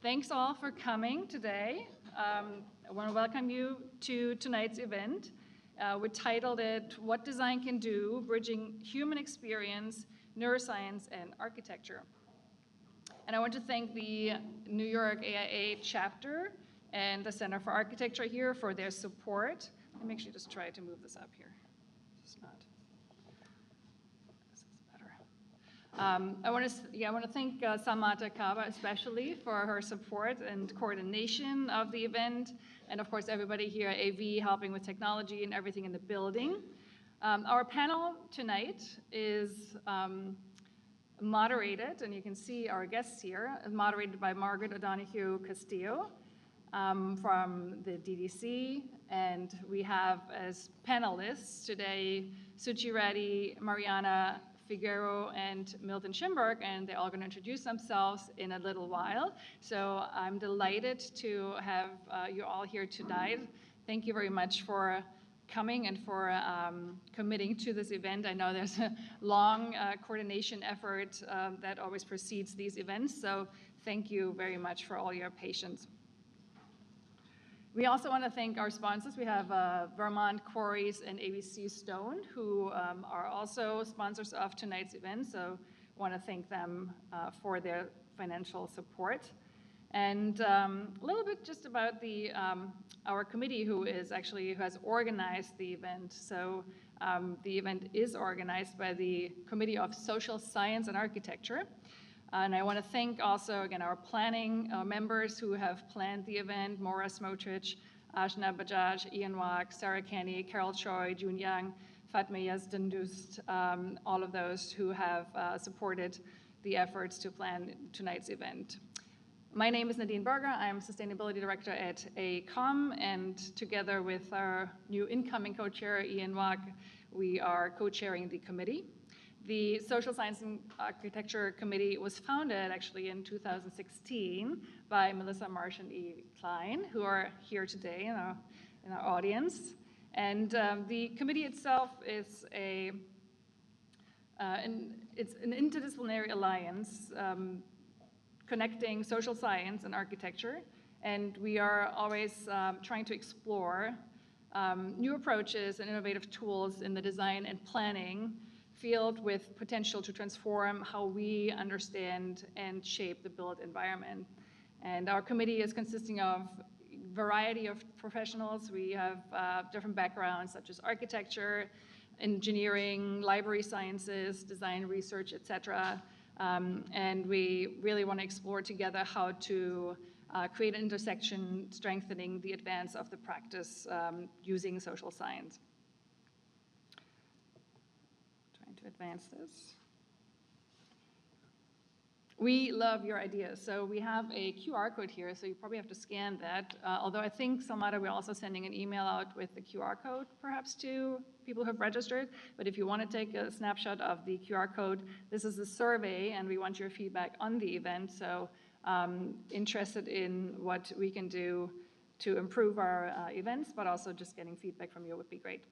Thanks all for coming today. I want to welcome you to tonight's event. We titled it, What Design Can Do, Bridging Human Experience, Neuroscience, and Architecture. And I want to thank the New York AIA chapter and the Center for Architecture here for their support. Let me actually just try to move this up here. It's not. This is better. I want to thank Samata Kaba especially for her support and coordination of the event, and of course everybody here at AV helping with technology and everything in the building. Our panel tonight is moderated, and you can see our guests here, moderated by Margaret O'Donoghue Castillo from the DDC, and we have as panelists today Suchi Reddy, Mariana Figueroa, and Milton Schimberg, and they're all going to introduce themselves in a little while. So I'm delighted to have you all here tonight. Thank you very much for coming and for committing to this event. I know there's a long coordination effort that always precedes these events, so thank you very much for all your patience. We also want to thank our sponsors. We have Vermont Quarries and ABC Stone, who are also sponsors of tonight's event, so I want to thank them for their financial support. And a little bit just about our committee who has organized the event. So the event is organized by the Committee of Social Science and Architecture. And I want to thank also, again, our planning members who have planned the event, Maura Smotrich, Ashna Bajaj, Ian Wack, Sarah Kenny, Carol Choi, Jun Yang, Fatma Yazdandust, all of those who have supported the efforts to plan tonight's event. My name is Nadine Berger. I'm Sustainability Director at AECOM, and together with our new incoming co-chair, Ian Wack, we are co-chairing the committee. The Social Science and Architecture Committee was founded actually in 2016 by Melissa Marsh and E. Klein, who are here today in our audience. And the committee itself is it's an interdisciplinary alliance connecting social science and architecture. And we are always trying to explore new approaches and innovative tools in the design and planning field with potential to transform how we understand and shape the built environment. And our committee is consisting of a variety of professionals. We have different backgrounds such as architecture, engineering, library sciences, design research, etc. And we really want to explore together how to create an intersection strengthening the advance of the practice using social science. To advance this. We love your ideas. So we have a QR code here, so you probably have to scan that. Although I think, Samara, we're also sending an email out with the QR code, perhaps to people who have registered. But if you want to take a snapshot of the QR code, this is a survey, and we want your feedback on the event. So interested in what we can do to improve our events, but also just getting feedback from you would be great.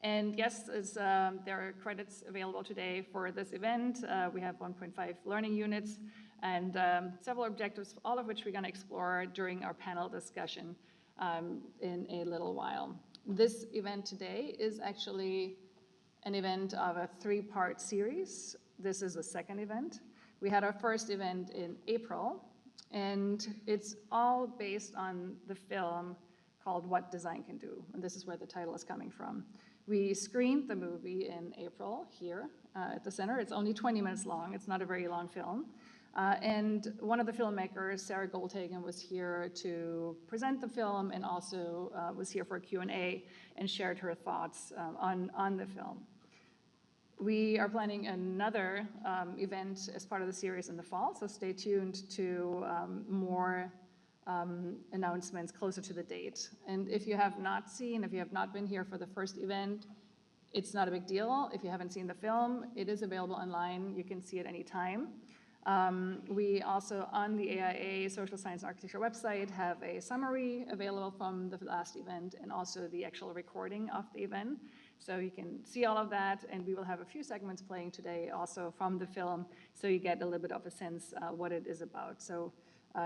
And yes, there are credits available today for this event. We have 1.5 learning units and several objectives, all of which we're going to explore during our panel discussion in a little while. This event today is actually an event of a three-part series. This is the second event. We had our first event in April, and it's all based on the film called What Design Can Do, and this is where the title is coming from. We screened the movie in April here at the center. It's only 20 minutes long. It's not a very long film. And one of the filmmakers, Sarah Goldhagen, was here to present the film and also was here for a Q&A and shared her thoughts on the film. We are planning another event as part of the series in the fall, so stay tuned to more announcements closer to the date. And if you have not been here for the first event, it's not a big deal. If you haven't seen the film, it is available online. You can see it anytime. We also, on the AIA Social Science and Architecture website, have a summary available from the last event and also the actual recording of the event. So you can see all of that, and we will have a few segments playing today also from the film, so you get a little bit of a sense what it is about. So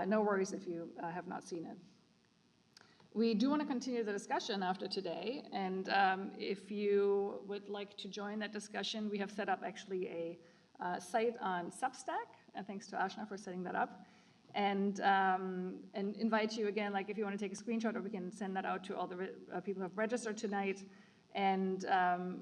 no worries if you have not seen it. We do want to continue the discussion after today, and if you would like to join that discussion, we have set up actually a site on Substack, and thanks to Ashna for setting that up, and invite you again, like if you want to take a screenshot, or we can send that out to all the people who have registered tonight, and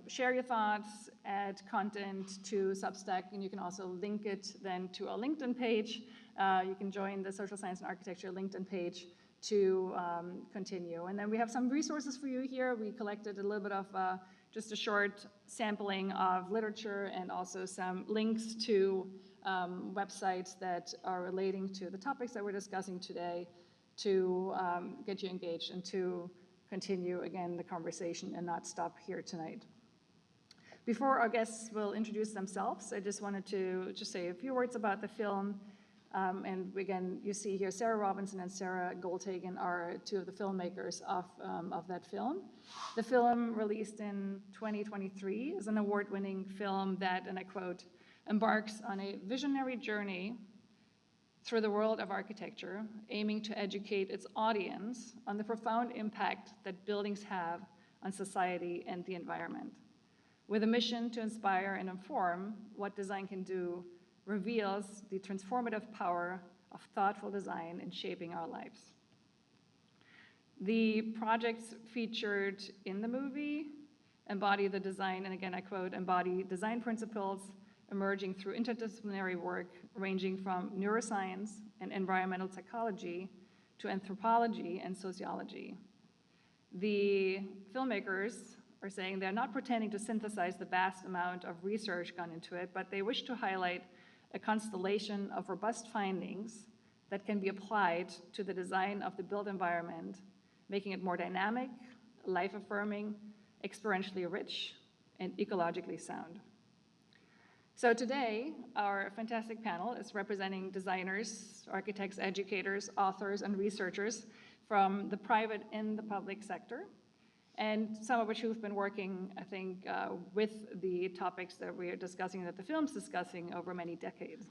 share your thoughts, add content to Substack, and you can also link it then to our LinkedIn page. You can join the Social Science and Architecture LinkedIn page to continue. And then we have some resources for you here. We collected a little bit of just a short sampling of literature and also some links to websites that are relating to the topics that we're discussing today to get you engaged and to continue, again, the conversation and not stop here tonight. Before our guests will introduce themselves, I just wanted to just say a few words about the film. And again, you see here Sarah Robinson and Sarah Goldhagen are two of the filmmakers of that film. The film, released in 2023, is an award-winning film that, and I quote, embarks on a visionary journey through the world of architecture, aiming to educate its audience on the profound impact that buildings have on society and the environment. With a mission to inspire and inform what design can do, reveals the transformative power of thoughtful design in shaping our lives. The projects featured in the movie embody the design, and again I quote, embody design principles emerging through interdisciplinary work ranging from neuroscience and environmental psychology to anthropology and sociology. The filmmakers are saying they're not pretending to synthesize the vast amount of research gone into it, but they wish to highlight a constellation of robust findings that can be applied to the design of the built environment, making it more dynamic, life-affirming, experientially rich, and ecologically sound. So today, our fantastic panel is representing designers, architects, educators, authors, and researchers from the private and the public sector, and some of which who've been working, I think, with the topics that we are discussing, that the film's discussing over many decades.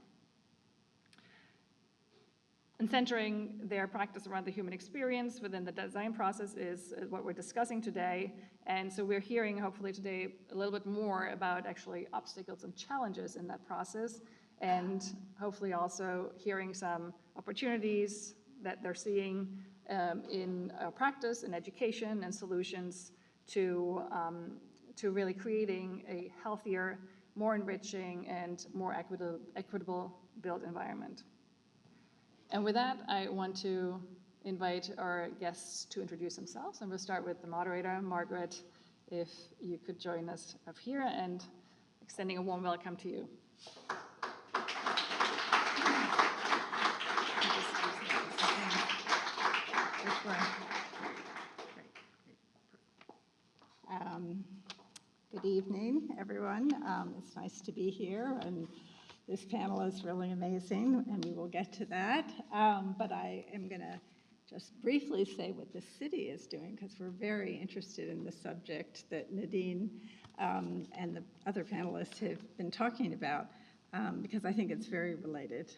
And centering their practice around the human experience within the design process is what we're discussing today. And so we're hearing, hopefully today, a little bit more about actually obstacles and challenges in that process, and hopefully also hearing some opportunities that they're seeing in practice and education and solutions to really creating a healthier, more enriching, and more equitable built environment. And with that, I want to invite our guests to introduce themselves, and we'll start with the moderator, Margaret, if you could join us up here, and extending a warm welcome to you. Good evening, everyone. It's nice to be here, and this panel is really amazing, and we will get to that. But I am going to just briefly say what the city is doing, because we're very interested in the subject that Nadine and the other panelists have been talking about, because I think it's very related.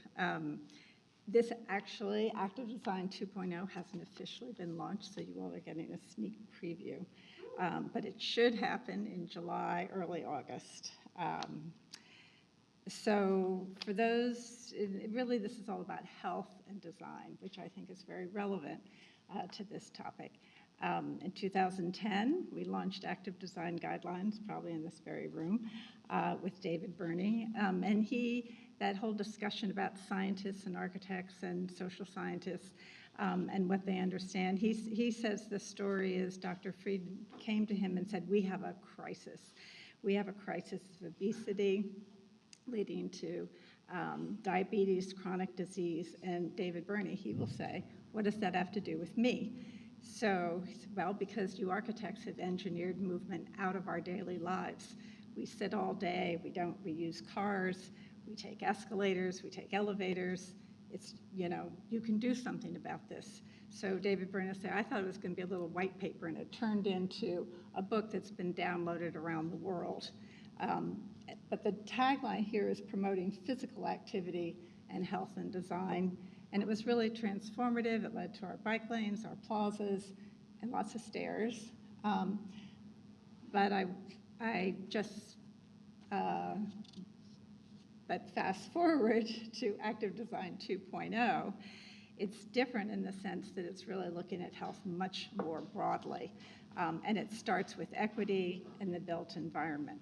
This actually, Active Design 2.0 hasn't officially been launched, so you all are getting a sneak preview. But it should happen in July, early August. So for those, really this is all about health and design, which I think is very relevant to this topic. In 2010, we launched Active Design Guidelines, probably in this very room, with David Burney. And that whole discussion about scientists and architects and social scientists and what they understand, he says the story is Dr. Fried came to him and said, we have a crisis. We have a crisis of obesity leading to diabetes, chronic disease, and David Burney, he will say, what does that have to do with me? So, well, because you architects have engineered movement out of our daily lives. We sit all day, we use cars, we take escalators, we take elevators, it's, you can do something about this. So David Byrne said, I thought it was going to be a little white paper, and it turned into a book that's been downloaded around the world. But the tagline here is promoting physical activity and health and design. And it was really transformative. It led to our bike lanes, our plazas, and lots of stairs. But but fast forward to Active Design 2.0, it's different in the sense that it's really looking at health much more broadly. And it starts with equity in the built environment.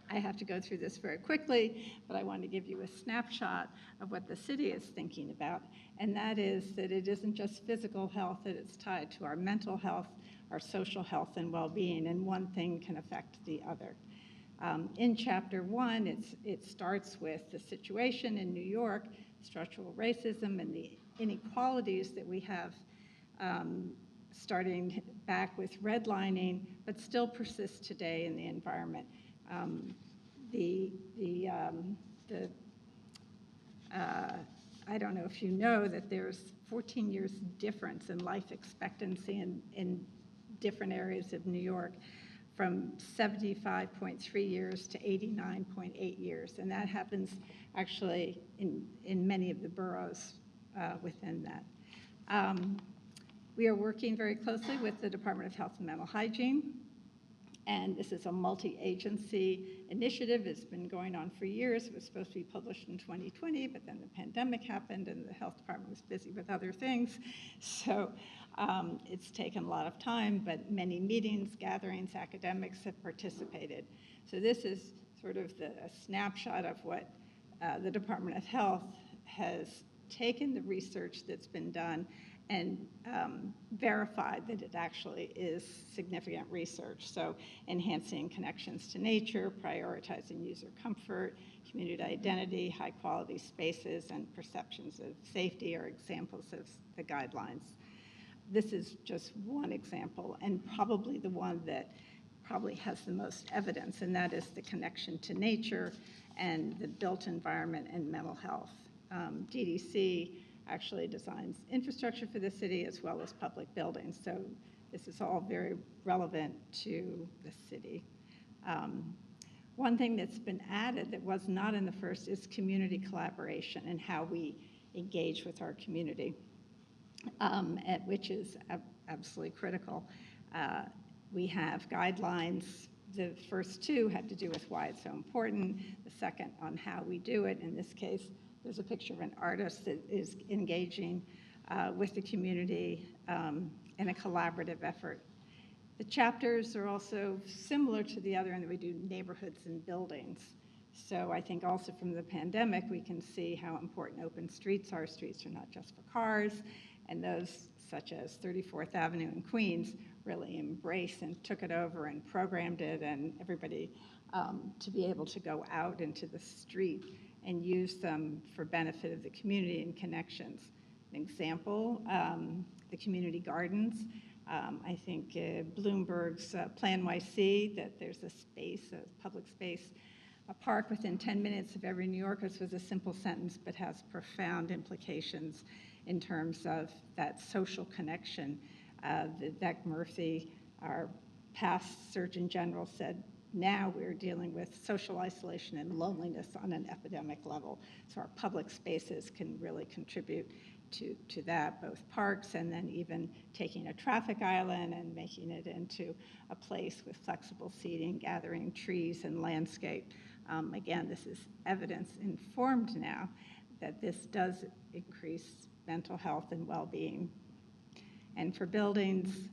I have to go through this very quickly, but I want to give you a snapshot of what the city is thinking about. And that is that it isn't just physical health, that it's tied to our mental health, our social health and well-being, and one thing can affect the other. In chapter 1, it starts with the situation in New York, structural racism and the inequalities that we have, starting back with redlining, but still persists today in the environment. I don't know if you know that there's 14 years difference in life expectancy in different areas of New York, from 75.3 years to 89.8 years. And that happens actually in many of the boroughs within that. We are working very closely with the Department of Health and Mental Hygiene. And this is a multi-agency initiative. It's been going on for years. It was supposed to be published in 2020, but then the pandemic happened and the health department was busy with other things. So it's taken a lot of time, but many meetings, gatherings, academics have participated. So this is sort of a snapshot of what the Department of Health has taken the research that's been done and verified that it actually is significant research. So enhancing connections to nature, prioritizing user comfort, community identity, high quality spaces, and perceptions of safety are examples of the guidelines. This is just one example, and probably the one that probably has the most evidence, and that is the connection to nature and the built environment and mental health. DDC actually designs infrastructure for the city as well as public buildings. So this is all very relevant to the city. One thing that's been added that was not in the first is community collaboration and how we engage with our community, which is absolutely critical. We have guidelines. The first two had to do with why it's so important. The second on how we do it. In this case, there's a picture of an artist that is engaging with the community in a collaborative effort. The chapters are also similar to the other in that we do neighborhoods and buildings. So I think also from the pandemic, we can see how important open streets are. Streets are not just for cars, and those such as 34th Avenue in Queens really embraced and took it over and programmed it, and everybody to be able to go out into the street and use them for benefit of the community and connections. An example, the community gardens. I think Bloomberg's Plan YC, that there's a space, a public space, a park within 10 minutes of every New Yorker. This was a simple sentence, but has profound implications in terms of that social connection. Vivek Murthy, our past Surgeon General, said, now we're dealing with social isolation and loneliness on an epidemic level. So our public spaces can really contribute to that, both parks and then even taking a traffic island and making it into a place with flexible seating, gathering trees and landscape. Again, this is evidence informed now that this does increase mental health and well-being. And for buildings,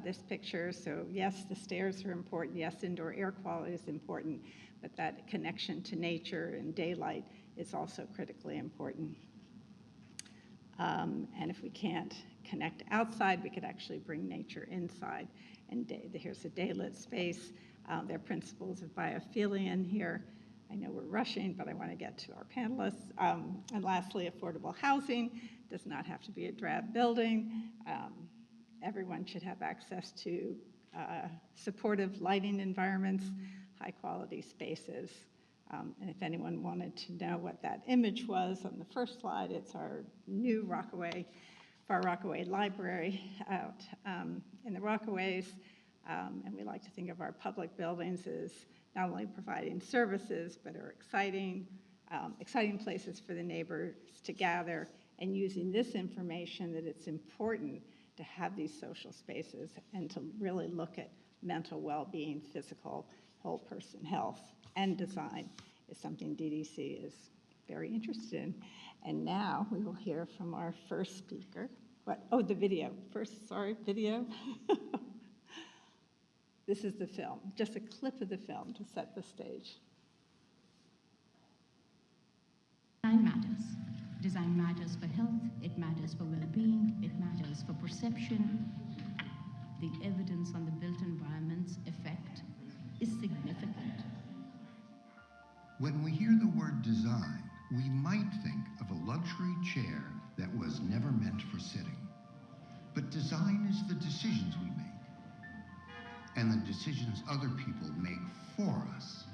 this picture, so yes, the stairs are important, yes, indoor air quality is important, but that connection to nature and daylight is also critically important. And if we can't connect outside, we could actually bring nature inside. And here's a daylit space. There are principles of biophilia in here. I know we're rushing, but I want to get to our panelists. And lastly, affordable housing does not have to be a drab building. Everyone should have access to supportive lighting environments, high quality spaces, And if anyone wanted to know what that image was on the first slide, it's our new Far Rockaway Library out in the Rockaways. And we like to think of our public buildings as not only providing services, but are exciting places for the neighbors to gather, and using this information that it's important to have these social spaces and to really look at mental well-being, physical, whole person health, and design is something DDC is very interested in. And now we will hear from our first speaker. The video. First, sorry, video. This is the film, just a clip of the film to set the stage. Design matters. Design matters for health, it matters for well-being, it matters for perception. The evidence on the built environment's effect is significant. When we hear the word design, we might think of a luxury chair that was never meant for sitting. But design is the decisions we make, and the decisions other people make for us.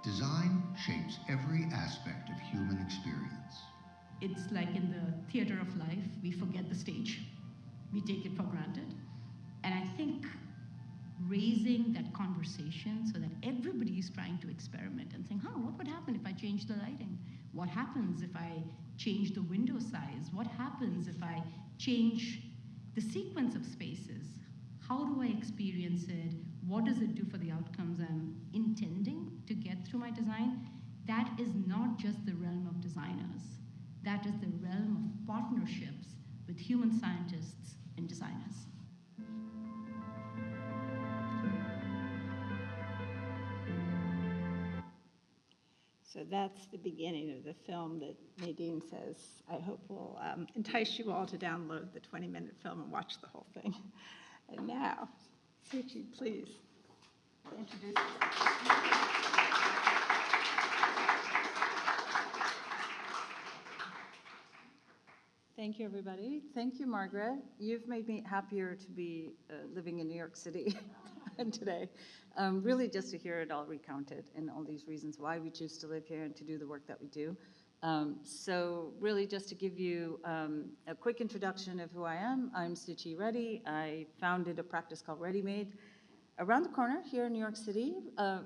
Design shapes every aspect of human experience. It's like in the theater of life, we forget the stage. We take it for granted. And I think raising that conversation so that everybody is trying to experiment and think, what would happen if I change the lighting? What happens if I change the window size? What happens if I change the sequence of spaces? How do I experience it? What does it do for the outcomes I'm intending to get through my design? That is not just the realm of designers. That is the realm of partnerships with human scientists and designers. So that's the beginning of the film that Nadine says, I hope will entice you all to download the 20-minute film and watch the whole thing. And now, Suchi, please introduce yourself. Thank you, everybody. Thank you, Margaret. You've made me happier to be living in New York City today. Really just to hear it all recounted and all these reasons why we choose to live here and to do the work that we do. So really just to give you a quick introduction of who I am, I'm Suchi Reddy. I founded a practice called Ready Made around the corner here in New York City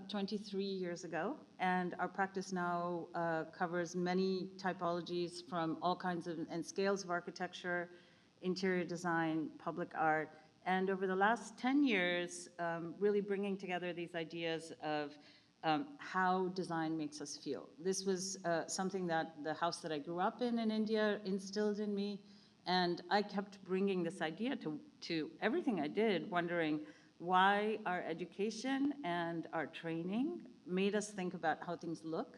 23 years ago. And our practice now covers many typologies from all kinds of and scales of architecture, interior design, public art. And over the last 10 years, really bringing together these ideas of how design makes us feel. This was something that the house that I grew up in India instilled in me. And I kept bringing this idea to everything I did, wondering why our education and our training made us think about how things look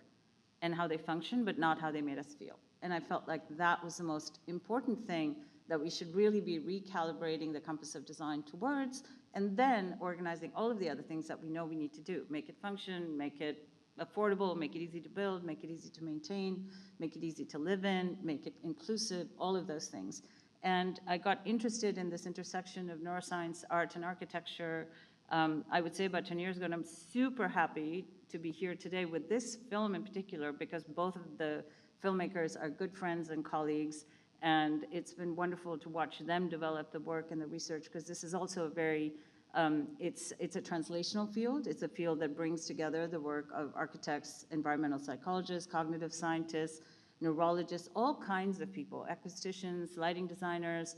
and how they function, but not how they made us feel. And I felt like that was the most important thing that we should really be recalibrating the compass of design towards, and then organizing all of the other things that we know we need to do. Make it function, make it affordable, make it easy to build, make it easy to maintain, make it easy to live in, make it inclusive, all of those things. And I got interested in this intersection of neuroscience, art, and architecture, I would say about 10 years ago, and I'm super happy to be here today with this film in particular, because both of the filmmakers are good friends and colleagues, and it's been wonderful to watch them develop the work and the research, because this is also a very, it's a translational field. It's a field that brings together the work of architects, environmental psychologists, cognitive scientists, neurologists, all kinds of people, acousticians, lighting designers,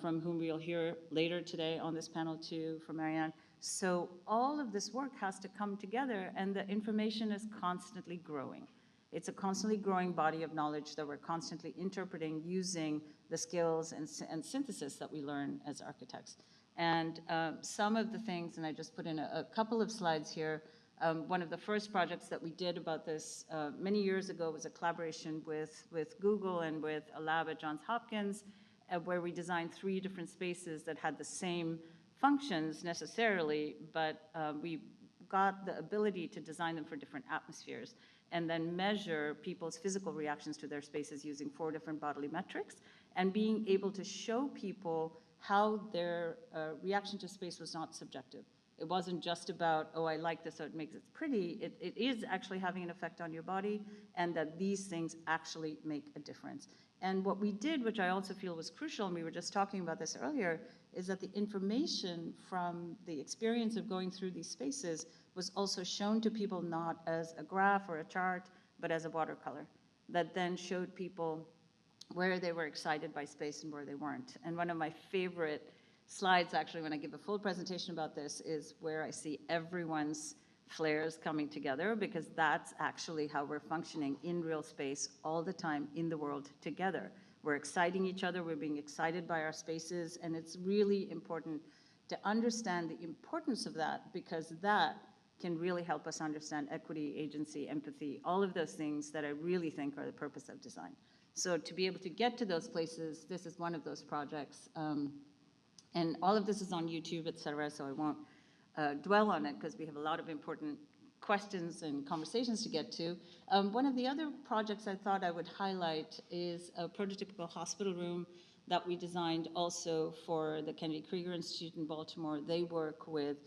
from whom we'll hear later today on this panel too, from AIANY. So all of this work has to come together, and the information is constantly growing. It's a constantly growing body of knowledge that we're constantly interpreting using the skills and synthesis that we learn as architects. And some of the things, and I just put in a couple of slides here, one of the first projects that we did about this many years ago was a collaboration with Google and with a lab at Johns Hopkins, where we designed 3 different spaces that had the same functions necessarily, but we got the ability to design them for different atmospheres and then measure people's physical reactions to their spaces using 4 different bodily metrics, and being able to show people how their reaction to space was not subjective. It wasn't just about, oh, I like this, so it makes it pretty. It is actually having an effect on your body, and that these things actually make a difference. And what we did, which I also feel was crucial, and we were just talking about this earlier, is that the information from the experience of going through these spaces was also shown to people not as a graph or a chart, but as a watercolor, that then showed people where they were excited by space and where they weren't. And one of my favorite slides, actually, when I give a full presentation about this, is where I see everyone's flares coming together, because that's actually how we're functioning in real space all the time in the world together. We're exciting each other, we're being excited by our spaces, and it's really important to understand the importance of that, because that can really help us understand equity, agency, empathy, all of those things that I really think are the purpose of design. So to be able to get to those places, this is one of those projects. And all of this is on YouTube, et cetera, so I won't dwell on it because we have a lot of important questions and conversations to get to. One of the other projects I thought I would highlight is a prototypical hospital room that we designed also for the Kennedy Krieger Institute in Baltimore. They work with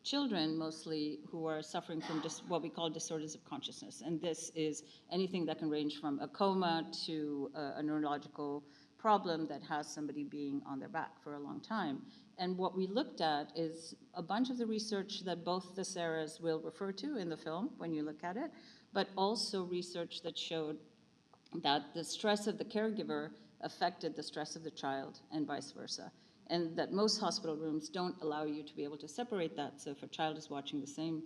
children mostly who are suffering from what we call disorders of consciousness. And this is anything that can range from a coma to a neurological problem that has somebody being on their back for a long time. And what we looked at is a bunch of the research that both the Sarahs will refer to in the film when you look at it, but also research that showed that the stress of the caregiver affected the stress of the child and vice versa. And that most hospital rooms don't allow you to be able to separate that. So if a child is watching the same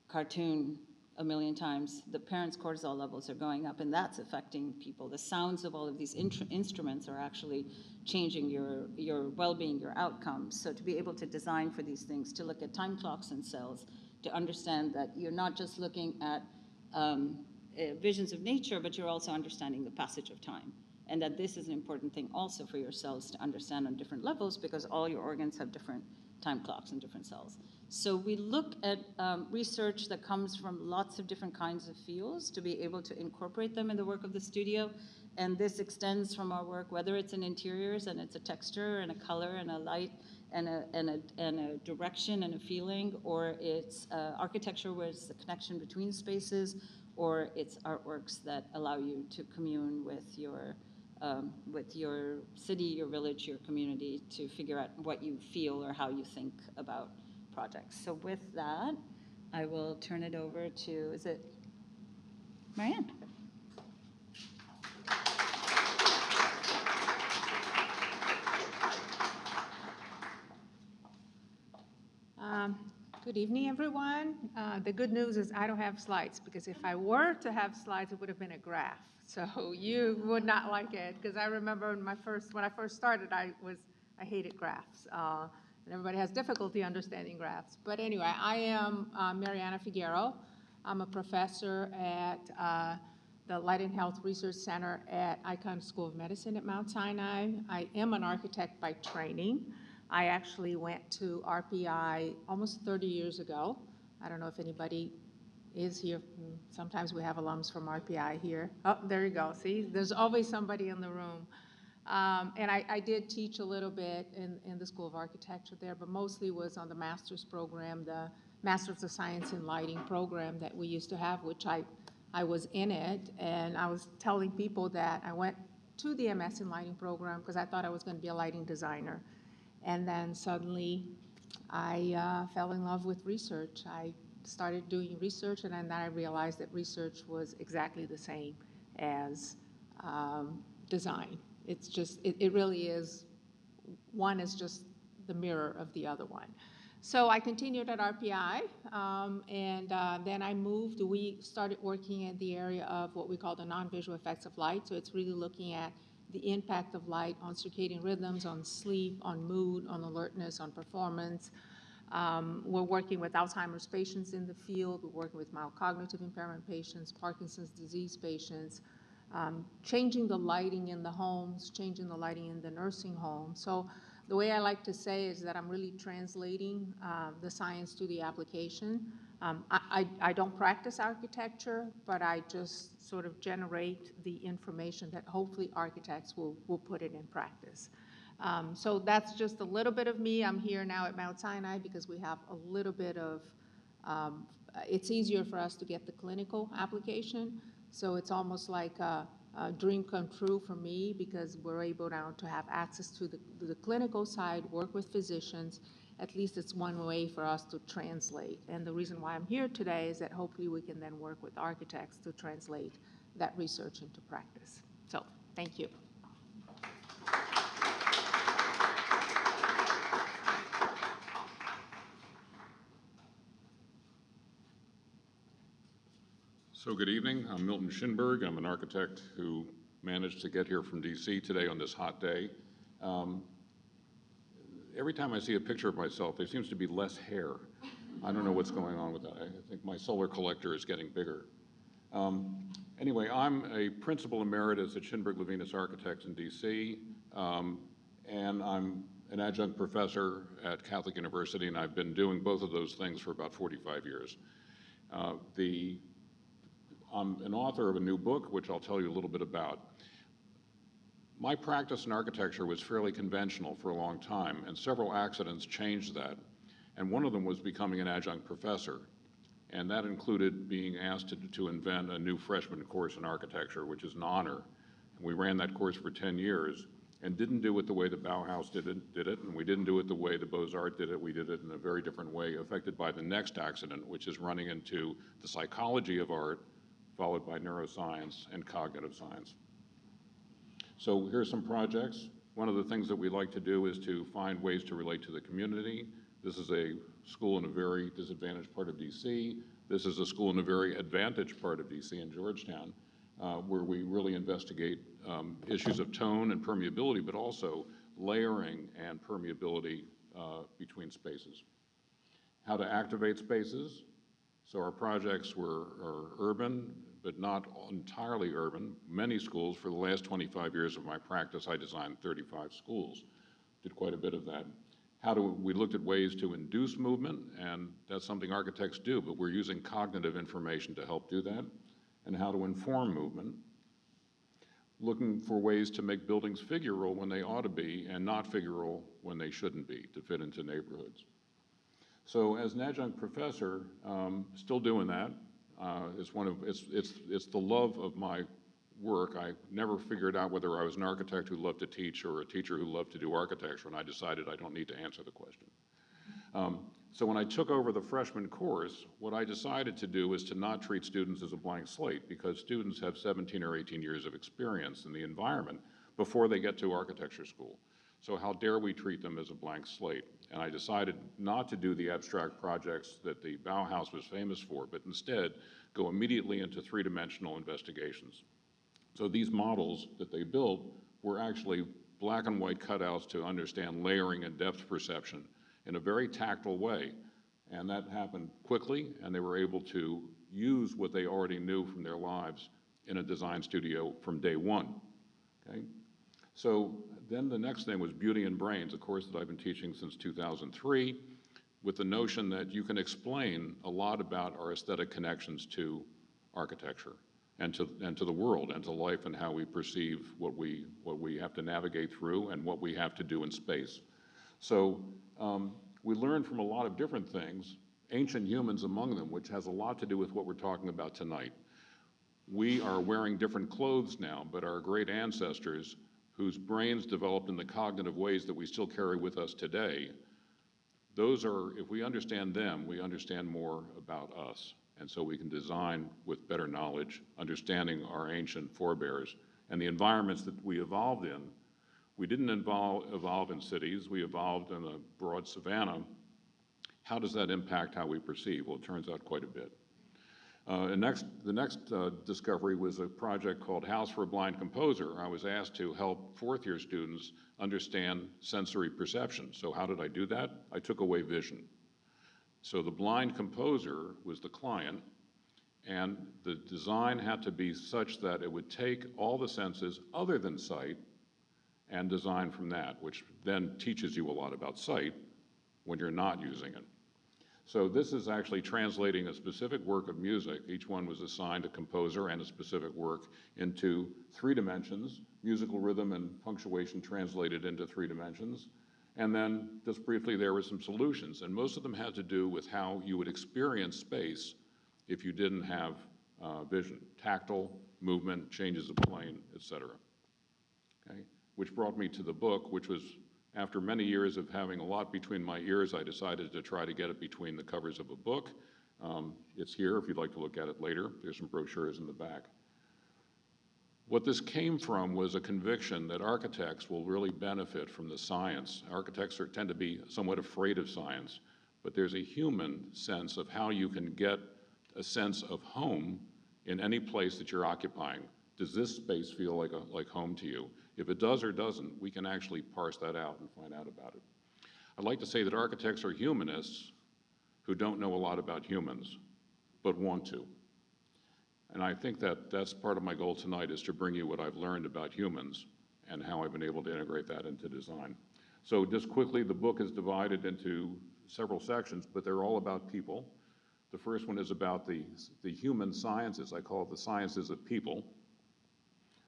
cartoon a million times, the parents' cortisol levels are going up, and that's affecting people. The sounds of all of these instruments are actually changing your well-being, your outcomes. So to be able to design for these things, to look at time clocks in cells, to understand that you're not just looking at visions of nature, but you're also understanding the passage of time. And that this is an important thing also for your cells to understand on different levels, because all your organs have different time clocks in different cells. So we look at research that comes from lots of different kinds of fields to be able to incorporate them in the work of the studio. And this extends from our work, whether it's in interiors and it's a texture and a color and a light and a direction and a feeling, or it's architecture where it's the connection between spaces, or it's artworks that allow you to commune with your city, your village, your community, to figure out what you feel or how you think about projects. So with that, I will turn it over to, is it Marianne? Good evening, everyone. The good news is I don't have slides, because if I were to have slides, it would have been a graph. So you would not like it, because I remember when I first started, I hated graphs. And everybody has difficulty understanding graphs. But anyway, I am Mariana Figueroa. I'm a professor at the Light and Health Research Center at Icahn School of Medicine at Mount Sinai. I am an architect by training. I actually went to RPI almost 30 years ago. I don't know if anybody is here. Sometimes we have alums from RPI here. Oh, there you go. See, there's always somebody in the room. And I did teach a little bit in the School of Architecture there, but mostly was on the master's program, the Master's of Science in Lighting program that we used to have, which I was in it. And I was telling people that I went to the MS in Lighting program because I thought I was going to be a lighting designer. And then suddenly I fell in love with research. I started doing research, and then I realized that research was exactly the same as design. It's just, it really is, one is just the mirror of the other one. So I continued at RPI, and then I moved. We started working in the area of what we call the non-visual effects of light. So it's really looking at the impact of light on circadian rhythms, on sleep, on mood, on alertness, on performance. We're working with Alzheimer's patients in the field. We're working with mild cognitive impairment patients, Parkinson's disease patients, changing the lighting in the homes, changing the lighting in the nursing home. So the way I like to say is that I'm really translating the science to the application. I don't practice architecture, but I just sort of generate the information that hopefully architects will put it in practice. So that's just a little bit of me. I'm here now at Mount Sinai because we have a little bit of, it's easier for us to get the clinical application. So it's almost like a dream come true for me because we're able now to have access to the clinical side, work with physicians. At least it's one way for us to translate. And the reason why I'm here today is that hopefully we can then work with architects to translate that research into practice. So thank you. So good evening. I'm Milton Schinberg. I'm an architect who managed to get here from DC today on this hot day. Every time I see a picture of myself, there seems to be less hair. I don't know what's going on with that. I think my solar collector is getting bigger. Anyway, I'm a principal emeritus at Schinberg Levinas Architects in DC, and I'm an adjunct professor at Catholic University, and I've been doing both of those things for about 45 years. I'm an author of a new book, which I'll tell you a little bit about. My practice in architecture was fairly conventional for a long time, and several accidents changed that. And one of them was becoming an adjunct professor. And that included being asked to invent a new freshman course in architecture, which is an honor. And we ran that course for 10 years and didn't do it the way the Bauhaus did it, and we didn't do it the way the Beaux-Arts did it. We did it in a very different way, affected by the next accident, which is running into the psychology of art, followed by neuroscience and cognitive science. So here's some projects. One of the things that we like to do is to find ways to relate to the community. This is a school in a very disadvantaged part of DC. This is a school in a very advantaged part of DC in Georgetown, where we really investigate issues of tone and permeability, but also layering and permeability between spaces. How to activate spaces. So our projects are urban, but not entirely urban. Many schools. For the last 25 years of my practice, I designed 35 schools. Did quite a bit of that. We looked at ways to induce movement, and that's something architects do, but we're using cognitive information to help do that. And how to inform movement. Looking for ways to make buildings figural when they ought to be, and not figural when they shouldn't be, to fit into neighborhoods. So as an adjunct professor, still doing that. It's the love of my work. I never figured out whether I was an architect who loved to teach or a teacher who loved to do architecture, and I decided I don't need to answer the question. So when I took over the freshman course, what I decided to do is to not treat students as a blank slate, because students have 17 or 18 years of experience in the environment before they get to architecture school. So how dare we treat them as a blank slate? And I decided not to do the abstract projects that the Bauhaus was famous for, but instead go immediately into three-dimensional investigations. So these models that they built were actually black and white cutouts to understand layering and depth perception in a very tactile way. And that happened quickly, and they were able to use what they already knew from their lives in a design studio from day one, okay? So then the next thing was Beauty and Brains, a course that I've been teaching since 2003, with the notion that you can explain a lot about our aesthetic connections to architecture and to the world and to life and how we perceive what we have to navigate through and what we have to do in space. So we learn from a lot of different things, ancient humans among them, which has a lot to do with what we're talking about tonight. We are wearing different clothes now, but our great ancestors, whose brains developed in the cognitive ways that we still carry with us today, those are, if we understand them, we understand more about us. And so we can design with better knowledge, understanding our ancient forebears and the environments that we evolved in. We didn't evolve in cities, we evolved in a broad savanna. How does that impact how we perceive? Well, it turns out quite a bit. The next discovery was a project called House for a Blind Composer. I was asked to help fourth-year students understand sensory perception. So how did I do that? I took away vision. So the blind composer was the client, and the design had to be such that it would take all the senses other than sight and design from that, which then teaches you a lot about sight when you're not using it. So this is actually translating a specific work of music. Each one was assigned a composer and a specific work into 3 dimensions, musical rhythm and punctuation translated into 3 dimensions. And then just briefly, there were some solutions, and most of them had to do with how you would experience space if you didn't have vision, tactile, movement, changes of plane, etc. Okay? Which brought me to the book, which was, after many years of having a lot between my ears, I decided to try to get it between the covers of a book. It's here if you'd like to look at it later. There's some brochures in the back. What this came from was a conviction that architects will really benefit from the science. Architects tend to be somewhat afraid of science, but there's a human sense of how you can get a sense of home in any place that you're occupying. Does this space feel like home to you? If it does or doesn't, we can actually parse that out and find out about it. I'd like to say that architects are humanists who don't know a lot about humans, but want to. And I think that that's part of my goal tonight, is to bring you what I've learned about humans and how I've been able to integrate that into design. So just quickly, the book is divided into several sections, but they're all about people. The first one is about the human sciences. I call it the sciences of people.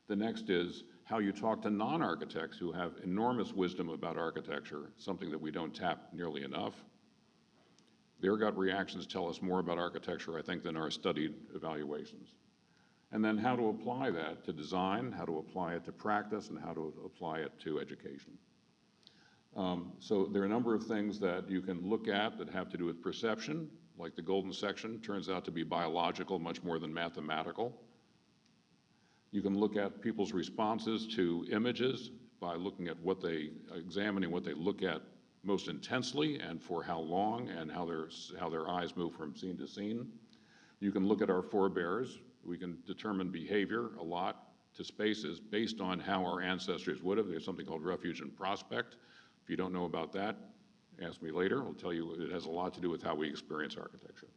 The next is how you talk to non-architects who have enormous wisdom about architecture, something that we don't tap nearly enough. Their gut reactions tell us more about architecture, I think, than our studied evaluations. And then how to apply that to design, how to apply it to practice, and how to apply it to education. So there are a number of things that you can look at that have to do with perception, like the golden section turns out to be biological much more than mathematical. You can look at people's responses to images by looking at examining what they look at most intensely and for how long, and how their eyes move from scene to scene. You can look at our forebears. We can determine behavior a lot to spaces based on how our ancestors would have. There's something called refuge and prospect. If you don't know about that, ask me later. I'll tell you it has a lot to do with how we experience architecture.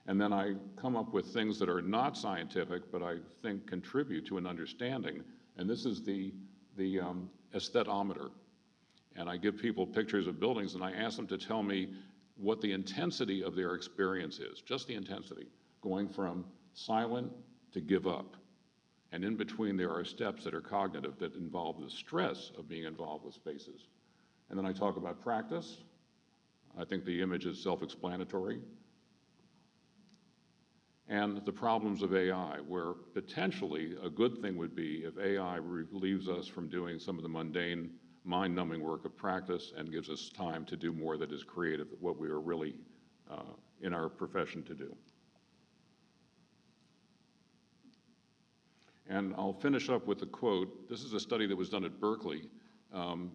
And then I come up with things that are not scientific, but I think contribute to an understanding. And this is the aesthetometer. And I give people pictures of buildings, and I ask them to tell me what the intensity of their experience is, just the intensity, going from silent to give up. And in between, there are steps that are cognitive that involve the stress of being involved with spaces. And then I talk about practice. I think the image is self-explanatory. And the problems of AI, where potentially a good thing would be if AI relieves us from doing some of the mundane, mind-numbing work of practice and gives us time to do more that is creative, what we are really in our profession to do. And I'll finish up with a quote. This is a study that was done at Berkeley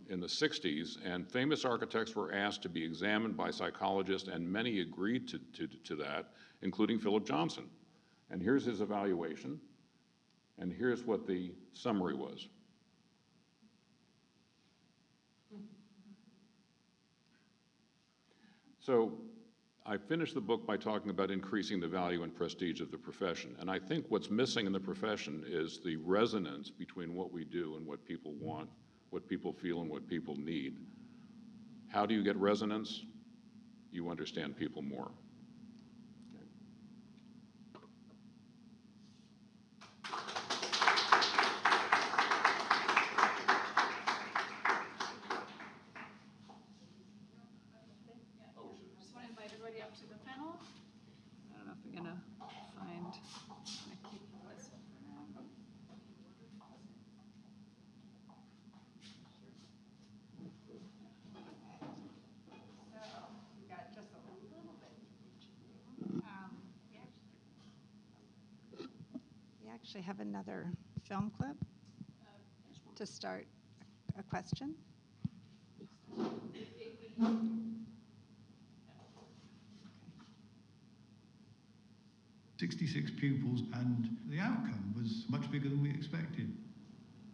in the 60s, and famous architects were asked to be examined by psychologists, and many agreed to that, including Philip Johnson. And here's his evaluation, and here's what the summary was. So I finished the book by talking about increasing the value and prestige of the profession. And I think what's missing in the profession is the resonance between what we do and what people want, what people feel and what people need. How do you get resonance? You understand people more. Actually have another film clip to start a question. 66 pupils, and the outcome was much bigger than we expected.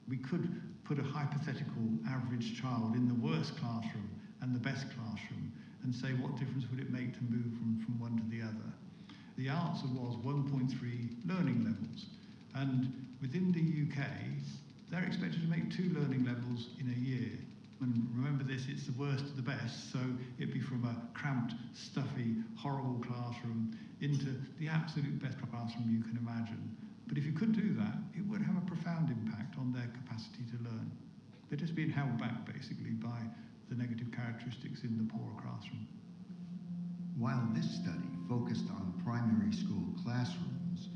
We could put a hypothetical average child in the worst classroom and the best classroom and say what difference would it make to move from one to the other. The answer was 1.3 learning levels. And within the UK, they're expected to make 2 learning levels in a year, And remember this, it's the worst of the best, so it'd be from a cramped, stuffy, horrible classroom into the absolute best classroom you can imagine. But if you could do that, it would have a profound impact on their capacity to learn. They're just being held back, basically, by the negative characteristics in the poorer classroom. While this study focused on primary school classrooms.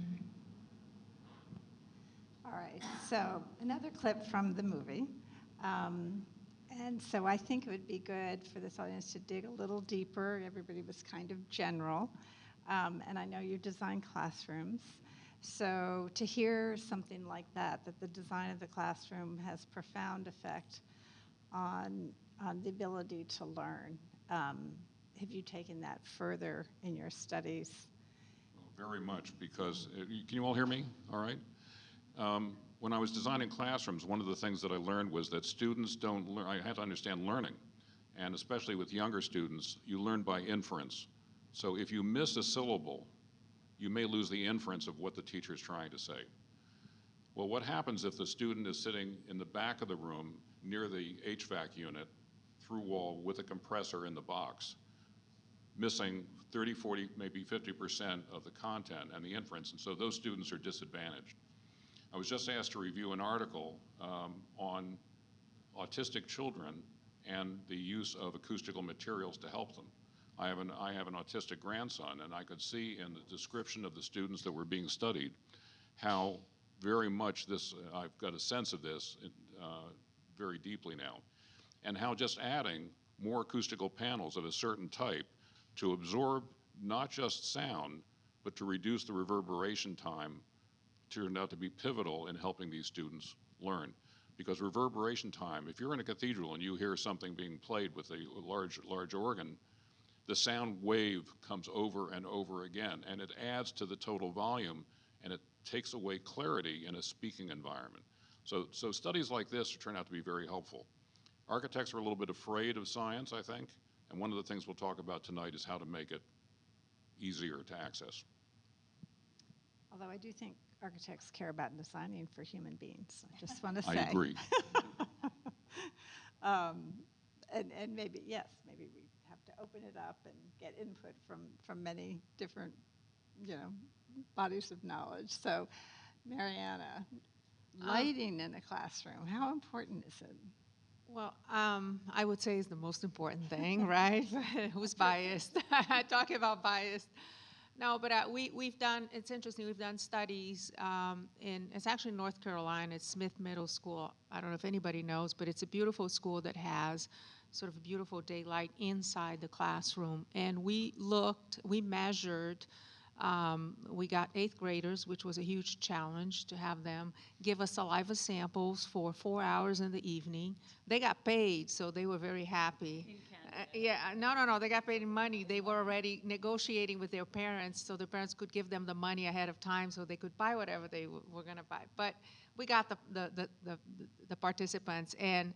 All right, so another clip from the movie. And so I think it would be good for this audience to dig a little deeper. Everybody was kind of general. And I know you design classrooms. So to hear something like that the design of the classroom has profound effect on the ability to learn. Have you taken that further in your studies? Well, very much, because, can you all hear me? All right? When I was designing classrooms, one of the things that I learned was that students don't learn. I had to understand learning, and especially with younger students, you learn by inference. So if you miss a syllable, you may lose the inference of what the teacher is trying to say. Well, what happens if the student is sitting in the back of the room near the HVAC unit, through wall, with a compressor in the box, missing 30, 40, maybe 50% of the content and the inference, and so those students are disadvantaged. I was just asked to review an article on autistic children and the use of acoustical materials to help them. I have an autistic grandson, and I could see in the description of the students that were being studied how very much this, I've got a sense of this very deeply now, and how just adding more acoustical panels of a certain type to absorb not just sound, but to reduce the reverberation time turned out to be pivotal in helping these students learn. Because reverberation time, if you're in a cathedral and you hear something being played with a large organ, the sound wave comes over and over again, and it adds to the total volume, and it takes away clarity in a speaking environment. So studies like this turn out to be very helpful. Architects are a little bit afraid of science, I think, and one of the things we'll talk about tonight is how to make it easier to access. Although I do think architects care about designing for human beings, I just want to say. I agree. And maybe, yes, maybe we have to open it up and get input from many different, bodies of knowledge. So, Mariana, lighting in a classroom, how important is it? Well, I would say it's the most important thing, right? Who's biased? Talking about bias. No, but we've done, it's interesting, we've done studies it's actually in North Carolina, it's Smith Middle School. I don't know if anybody knows, but it's a beautiful school that has sort of beautiful daylight inside the classroom. And we measured, we got 8th graders, which was a huge challenge to have them give us saliva samples for 4 hours in the evening. They got paid, so they were very happy. No, they got paid in money. They were already negotiating with their parents, so their parents could give them the money ahead of time so they could buy whatever they were going to buy. But we got the participants, and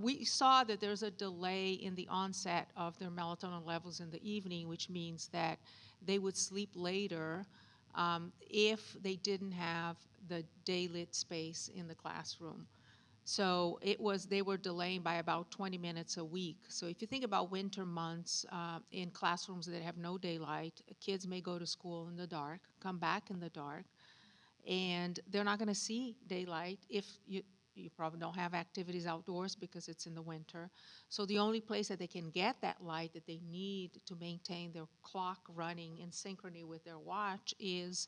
we saw that there's a delay in the onset of their melatonin levels in the evening, which means that they would sleep later if they didn't have the daylit space in the classroom. So they were delaying by about 20 minutes a week. So if you think about winter months in classrooms that have no daylight, kids may go to school in the dark, come back in the dark, and they're not going to see daylight if you probably don't have activities outdoors because it's in the winter. So the only place that they can get that light that they need to maintain their clock running in synchrony with their watch is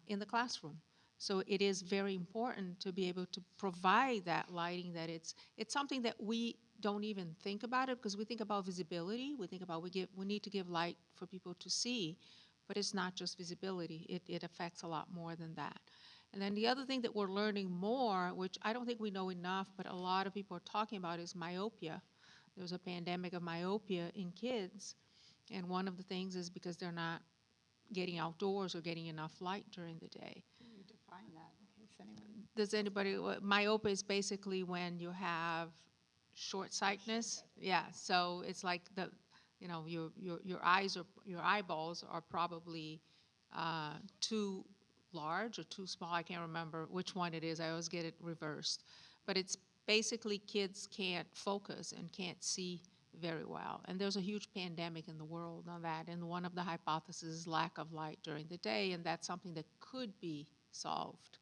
in the classroom. So it is very important to be able to provide that lighting, that it's something that we don't even think about it because we think about visibility. We think about we need to give light for people to see, but it's not just visibility. It affects a lot more than that. And then the other thing that we're learning more, which I don't think we know enough, but a lot of people are talking about, is myopia. There's a pandemic of myopia in kids, and one of the things is because they're not getting outdoors or getting enough light during the day. Can you define that in case anyone? Does anybody, myopia is basically when you have short-sightedness. Yeah, so it's like your eyes or your eyeballs are probably too large or too small. I can't remember which one it is. I always get it reversed. But it's basically kids can't focus and can't see very well. And there's a huge pandemic in the world on that. And one of the hypotheses is lack of light during the day, and that's something that could be solved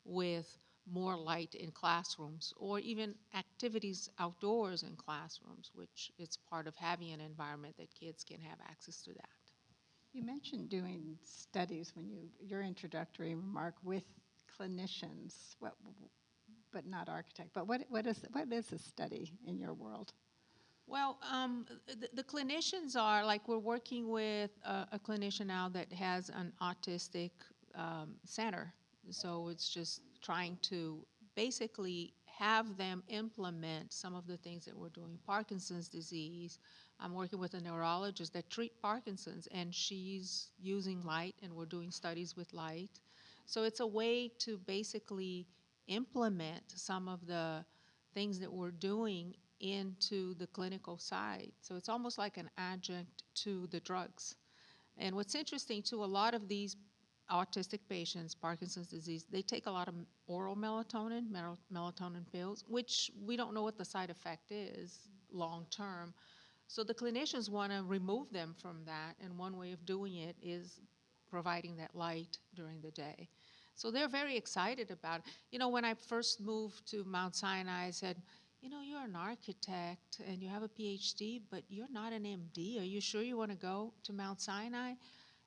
with more light in classrooms or even activities outdoors in classrooms, which is part of having an environment that kids can have access to that. You mentioned doing studies when your introductory remark with clinicians, but not architect. But what is a study in your world? Well, the clinicians are, like, we're working with a clinician now that has an autistic center. So it's just trying to basically have them implement some of the things that we're doing. Parkinson's disease, I'm working with a neurologist that treats Parkinson's, and she's using light, and we're doing studies with light. So it's a way to basically implement some of the things that we're doing into the clinical side. So it's almost like an adjunct to the drugs. And what's interesting too, a lot of these autistic patients, Parkinson's disease, they take a lot of oral melatonin, melatonin pills, which we don't know what the side effect is long term. So the clinicians want to remove them from that, and one way of doing it is providing that light during the day. So they're very excited about it. You know, when I first moved to Mount Sinai, I said, you know, you're an architect and you have a PhD, but you're not an MD. Are you sure you want to go to Mount Sinai?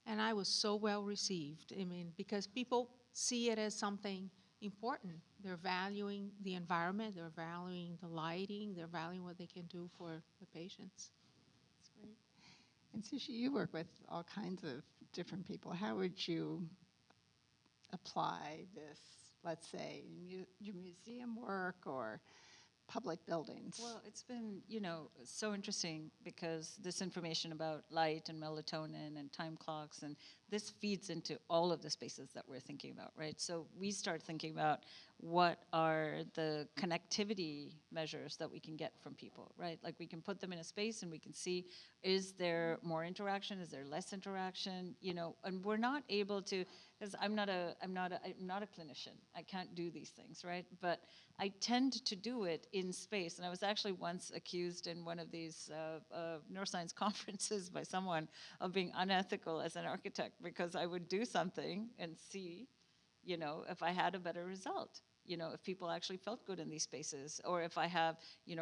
And I was so well received. I mean, because people see it as something important. They're valuing the environment, they're valuing the lighting, they're valuing what they can do for the patients. That's great. And Sushi, you work with all kinds of different people. How would you apply this, let's say, in your museum work or public buildings? Well, it's been, so interesting because this information about light and melatonin and time clocks, and this feeds into all of the spaces that we're thinking about, right? So we start thinking about what are the connectivity measures that we can get from people, right? Like we can put them in a space and we can see, is there more interaction? Is there less interaction? And we're not able to, because I'm not a clinician. I can't do these things, right? But I tend to do it in space. And I was actually once accused in one of these neuroscience conferences by someone of being unethical as an architect because I would do something and see, if I had a better result, if people actually felt good in these spaces, or if I have,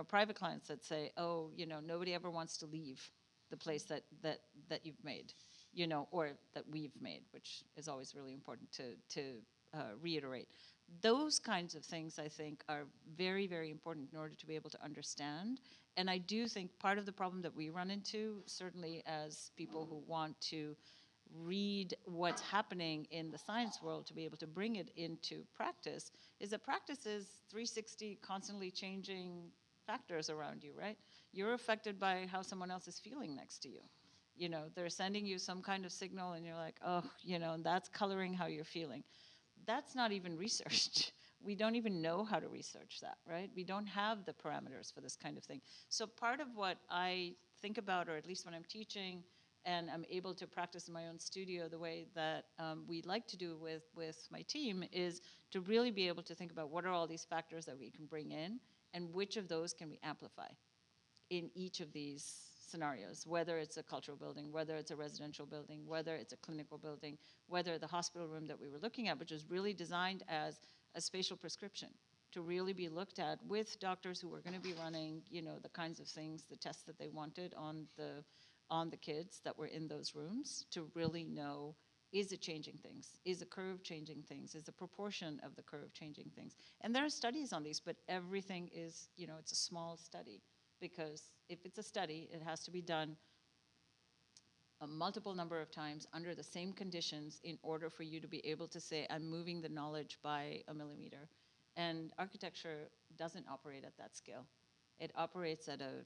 private clients that say, oh, nobody ever wants to leave the place that you've made, or that we've made, which is always really important to reiterate. Those kinds of things, I think, are very, very important in order to be able to understand. And I do think part of the problem that we run into, certainly as people who want to read what's happening in the science world to be able to bring it into practice, is that practice is 360 constantly changing factors around you, right? You're affected by how someone else is feeling next to you. They're sending you some kind of signal and you're like, oh, and that's coloring how you're feeling. That's not even researched. We don't even know how to research that, right? We don't have the parameters for this kind of thing. So part of what I think about, or at least when I'm teaching and I'm able to practice in my own studio the way that we like to do with my team, is to really be able to think about what are all these factors that we can bring in and which of those can we amplify in each of these scenarios, whether it's a cultural building, whether it's a residential building, whether it's a clinical building, whether the hospital room that we were looking at, which was really designed as a spatial prescription to really be looked at with doctors who were going to be running, the kinds of things, the tests that they wanted on the kids that were in those rooms, to really know, is it changing things? Is the curve changing things? Is the proportion of the curve changing things? And there are studies on these, but everything is, it's a small study. Because if it's a study, it has to be done a multiple number of times under the same conditions in order for you to be able to say, I'm moving the knowledge by a millimeter. And architecture doesn't operate at that scale. It operates at a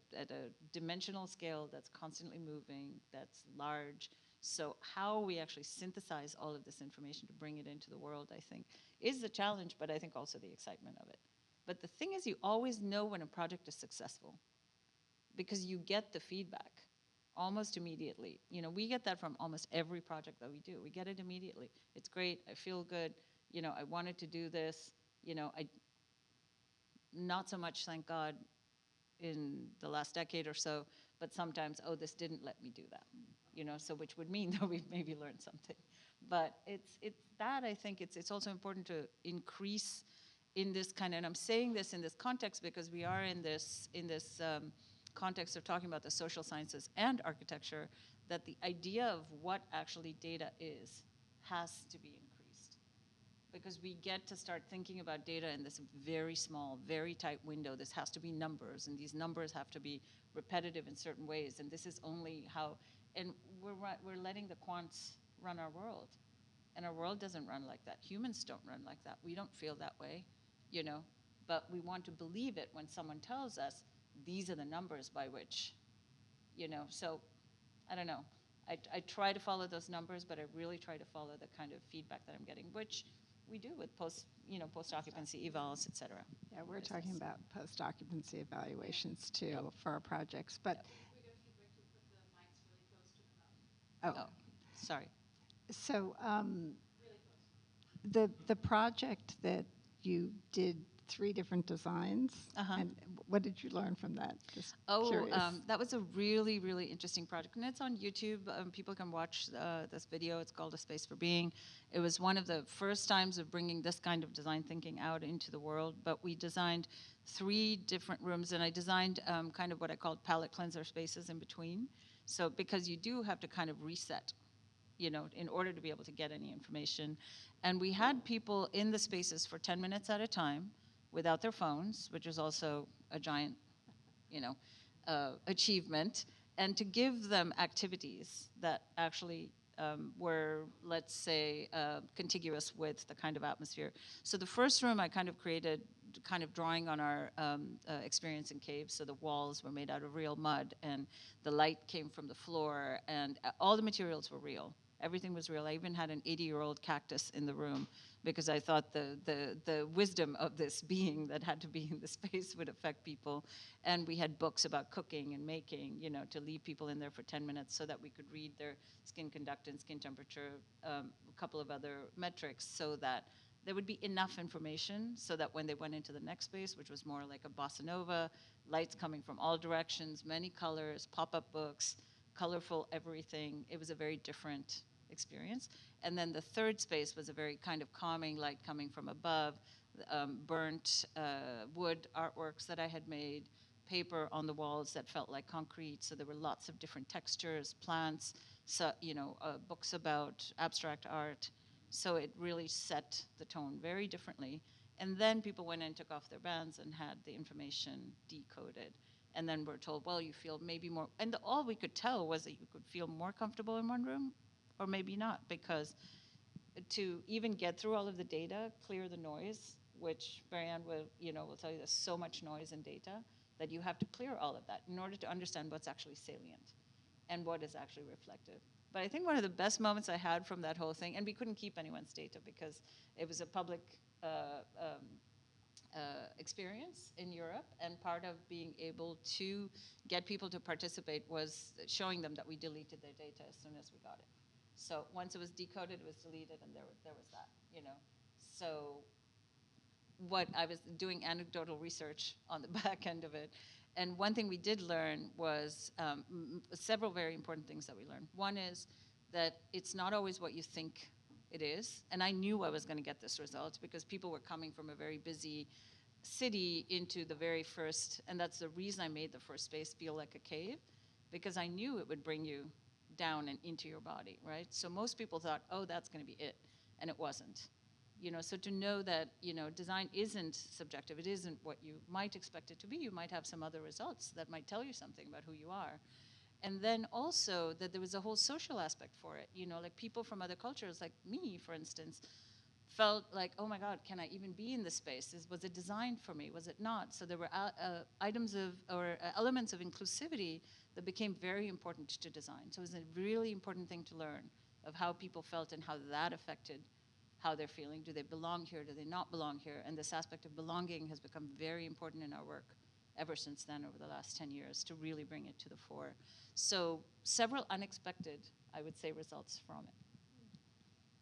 dimensional scale that's constantly moving, that's large. So how we actually synthesize all of this information to bring it into the world, I think, is the challenge, but I think also the excitement of it. But the thing is, you always know when a project is successful, because you get the feedback almost immediately. We get that from almost every project that we do. We get it immediately. It's great. I feel good. I wanted to do this. not so much, thank God, in the last decade or so, but sometimes, oh, this didn't let me do that, so which would mean that we've maybe learned something. But it's that, I think it's also important to increase in this kind of, and I'm saying this in this context because we are in this context of talking about the social sciences and architecture, that the idea of what actually data is has to be increased. Because we get to start thinking about data in this very small, very tight window. This has to be numbers, and these numbers have to be repetitive in certain ways, and this is only how, and we're letting the quants run our world. And our world doesn't run like that. Humans don't run like that. We don't feel that way, but we want to believe it when someone tells us these are the numbers by which, so I don't know. I try to follow those numbers, but I really try to follow the kind of feedback that I'm getting, which we do with post-occupancy evals, et cetera. Yeah, we're talking about post-occupancy evaluations too for our projects, but. We got feedback to put the mics really close to the mouth. Oh, Sorry. so Really close. the project that you did 3 different designs, and what did you learn from that? Just curious. That was a really, really interesting project, and it's on YouTube. People can watch this video. It's called A Space for Being. It was one of the first times of bringing this kind of design thinking out into the world, but we designed 3 different rooms, and I designed kind of what I called palette cleanser spaces in between. So because you do have to kind of reset, in order to be able to get any information. And we had people in the spaces for 10 minutes at a time without their phones, which is also a giant, achievement, and to give them activities that actually were, let's say, contiguous with the kind of atmosphere. So the first room I kind of created, kind of drawing on our experience in caves. So the walls were made out of real mud, and the light came from the floor, and all the materials were real. Everything was real. I even had an 80-year-old cactus in the room because I thought the wisdom of this being that had to be in the space would affect people. And we had books about cooking and making, to leave people in there for 10 minutes so that we could read their skin conductance, skin temperature, a couple of other metrics, so that there would be enough information so that when they went into the next space, which was more like a bossa nova, lights coming from all directions, many colors, pop-up books, colorful everything, it was a very different experience. And then the third space was a very kind of calming light coming from above, burnt wood artworks that I had made, paper on the walls that felt like concrete. So there were lots of different textures, plants, so, books about abstract art. So it really set the tone very differently. And then people went in and took off their bands and had the information decoded. And then we're told, well, you feel maybe more, and all we could tell was that you could feel more comfortable in one room, or maybe not, because to even get through all of the data, clear the noise, which Marianne will tell you, there's so much noise and data that you have to clear all of that in order to understand what's actually salient and what is actually reflective. But I think one of the best moments I had from that whole thing, and we couldn't keep anyone's data because it was a public experience in Europe, and part of being able to get people to participate was showing them that we deleted their data as soon as we got it. So once it was decoded, it was deleted, and there was that, So what I was doing anecdotal research on the back end of it, and one thing we did learn was several very important things that we learned. One is that it's not always what you think it is, and I knew I was going to get this result because people were coming from a very busy city into the very first, and that's the reason I made the first space feel like a cave, because I knew it would bring you down and into your body, right? So most people thought, oh, that's going to be it, and it wasn't. So to know that, design isn't subjective, it isn't what you might expect it to be. You might have some other results that might tell you something about who you are. And then also that there was a whole social aspect for it, like people from other cultures, like me, for instance, felt like, oh my God, can I even be in this space? Was it designed for me? Was it not? So there were elements of inclusivity that became very important to design. So it was a really important thing to learn of how people felt and how that affected how they're feeling. Do they belong here? Do they not belong here? And this aspect of belonging has become very important in our work ever since then, over the last 10 years, to really bring it to the fore. So several unexpected, I would say, results from it.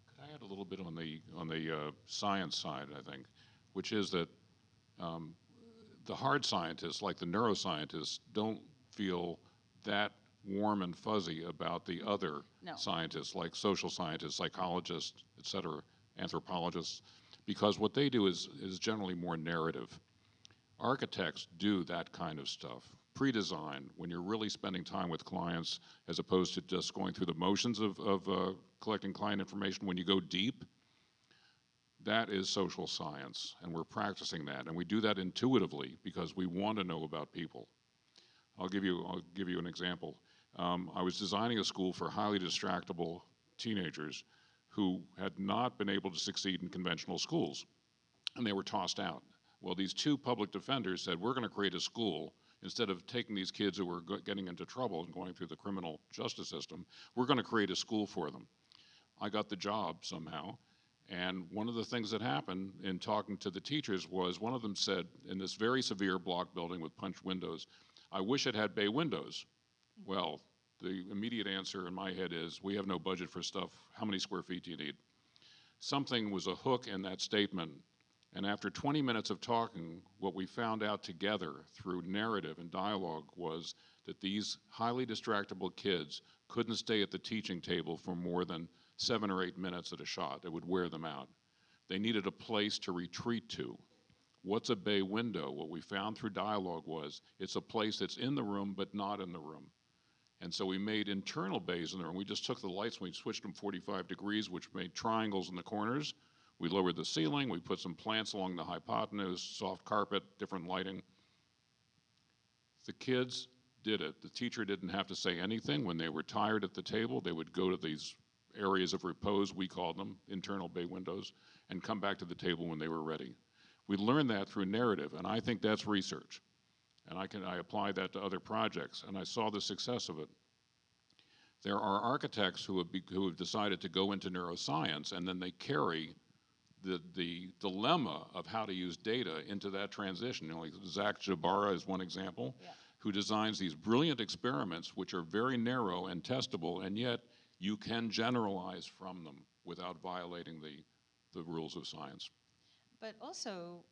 Could I add a little bit on the science side, I think, which is that the hard scientists, like the neuroscientists, don't feel that warm and fuzzy about the other No. scientists, like social scientists, psychologists, et cetera, anthropologists, because what they do is generally more narrative. Architects do that kind of stuff. Pre-design, when you're really spending time with clients, as opposed to just going through the motions of collecting client information, when you go deep, that is social science, and we're practicing that. And we do that intuitively because we want to know about people. I'll give you an example. I was designing a school for highly distractible teenagers who had not been able to succeed in conventional schools, and they were tossed out. Well, these two public defenders said, we're going to create a school. Instead of taking these kids who were getting into trouble and going through the criminal justice system, we're going to create a school for them. I got the job somehow. And one of the things that happened in talking to the teachers was one of them said, in this very severe block building with punch windows, I wish it had bay windows. Well, the immediate answer in my head is, we have no budget for stuff. How many square feet do you need? Something was a hook in that statement. And after 20 minutes of talking, what we found out together through narrative and dialogue was that these highly distractible kids couldn't stay at the teaching table for more than 7 or 8 minutes at a shot. It would wear them out. They needed a place to retreat to. What's a bay window? What we found through dialogue was it's a place that's in the room but not in the room. And so we made internal bays in there, and we just took the lights and we switched them 45 degrees, which made triangles in the corners. We lowered the ceiling, we put some plants along the hypotenuse, soft carpet, different lighting. The kids did it. The teacher didn't have to say anything. When they were tired at the table, they would go to these areas of repose, we called them, internal bay windows, and come back to the table when they were ready. We learned that through narrative, and I think that's research. And I apply that to other projects, and I saw the success of it. There are architects who have decided to go into neuroscience, and then they carry the dilemma of how to use data into that transition. You know, like Zach Jabara is one example, who designs these brilliant experiments which are very narrow and testable, and yet you can generalize from them without violating the rules of science. But also,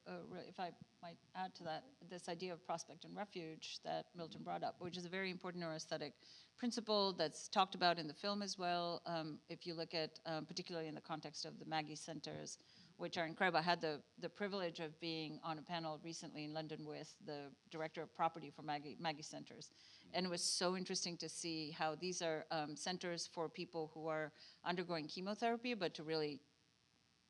if I might add to that, this idea of prospect and refuge that Milton brought up, which is a very important neuroaesthetic principle that's talked about in the film as well. If you look at, particularly in the context of the Maggie Centers, which are incredible. I had the privilege of being on a panel recently in London with the director of property for Maggie Centers. And it was so interesting to see how these are centers for people who are undergoing chemotherapy, but to really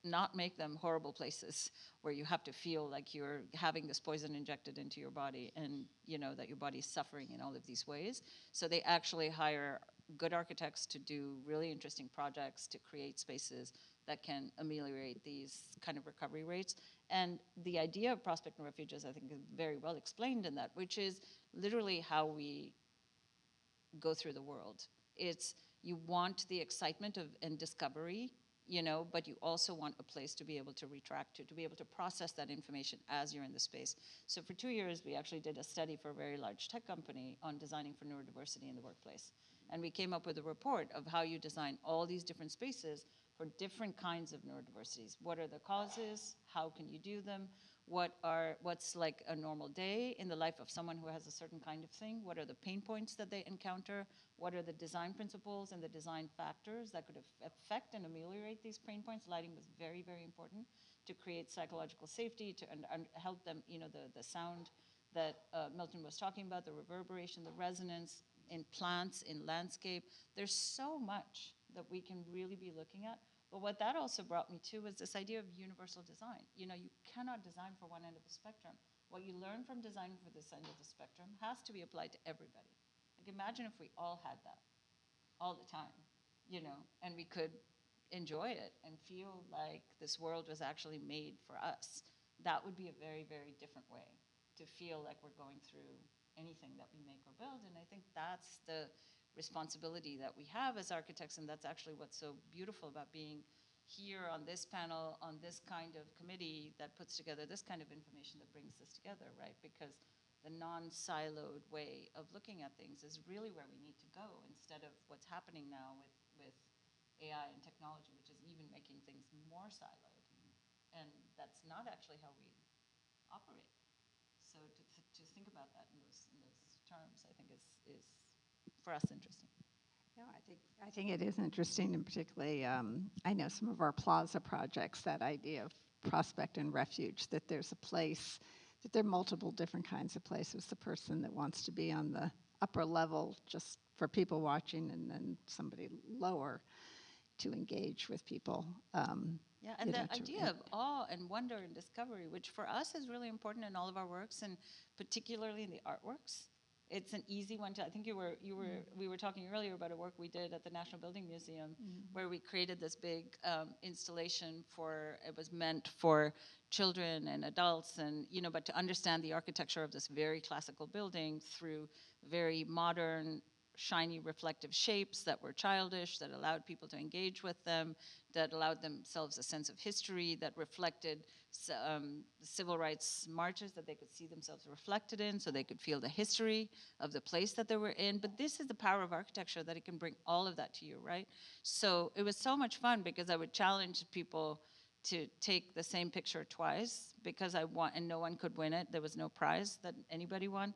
not make them horrible places where you have to feel like you're having this poison injected into your body and you know that your body is suffering in all of these ways. So they actually hire good architects to do really interesting projects to create spaces that can ameliorate these kind of recovery rates. And the idea of prospect and refuges, I think, is very well explained in that, which is literally how we go through the world. It's you want the excitement of and discovery, you know, but you also want a place to be able to retract to be able to process that information as you're in the space. So for 2 years, we actually did a study for a very large tech company on designing for neurodiversity in the workplace. And we came up with a report of how you design all these different spaces for different kinds of neurodiversities. What are the causes? How can you do them? What's like a normal day in the life of someone who has a certain kind of thing? What are the pain points that they encounter? What are the design principles and the design factors that could affect and ameliorate these pain points? Lighting was very, very important to create psychological safety, to help them, you know, the sound that Milton was talking about, the reverberation, the resonance in plants, in landscape. There's so much that we can really be looking at. But what that also brought me to was this idea of universal design. You know, you cannot design for one end of the spectrum. What you learn from designing for this end of the spectrum has to be applied to everybody. Like imagine if we all had that all the time, you know, and we could enjoy it and feel like this world was actually made for us. That would be a very, very different way to feel like we're going through anything that we make or build. And I think that's the responsibility that we have as architects, and that's actually what's so beautiful about being here on this panel, on this kind of committee that puts together this kind of information that brings this together, right? Because the non-siloed way of looking at things is really where we need to go instead of what's happening now with AI and technology, which is even making things more siloed. And that's not actually how we operate. So to think about that in those terms, I think is for us interesting. No, I think it is interesting, and particularly, I know some of our plaza projects, that idea of prospect and refuge, that there's a place, that there are multiple different kinds of places. The person that wants to be on the upper level just for people watching, and then somebody lower to engage with people. Yeah, and the idea of awe and wonder and discovery, which for us is really important in all of our works, and particularly in the artworks. It's an easy one to, I think we were talking earlier about a work we did at the National Building Museum, where we created this big installation it was meant for children and adults, and, but to understand the architecture of this very classical building through very modern, shiny reflective shapes that were childish, that allowed people to engage with them, that allowed themselves a sense of history, that reflected civil rights marches that they could see themselves reflected in, so they could feel the history of the place that they were in. But this is the power of architecture, that it can bring all of that to you, right? So it was so much fun, because I would challenge people to take the same picture twice, because and no one could win it. There was no prize that anybody won.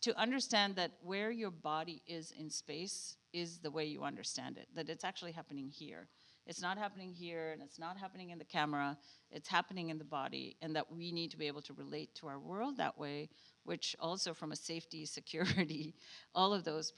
To understand that where your body is in space is the way you understand it, that it's actually happening here. It's not happening here, and it's not happening in the camera, it's happening in the body, and that we need to be able to relate to our world that way, which also from a safety, security, all of those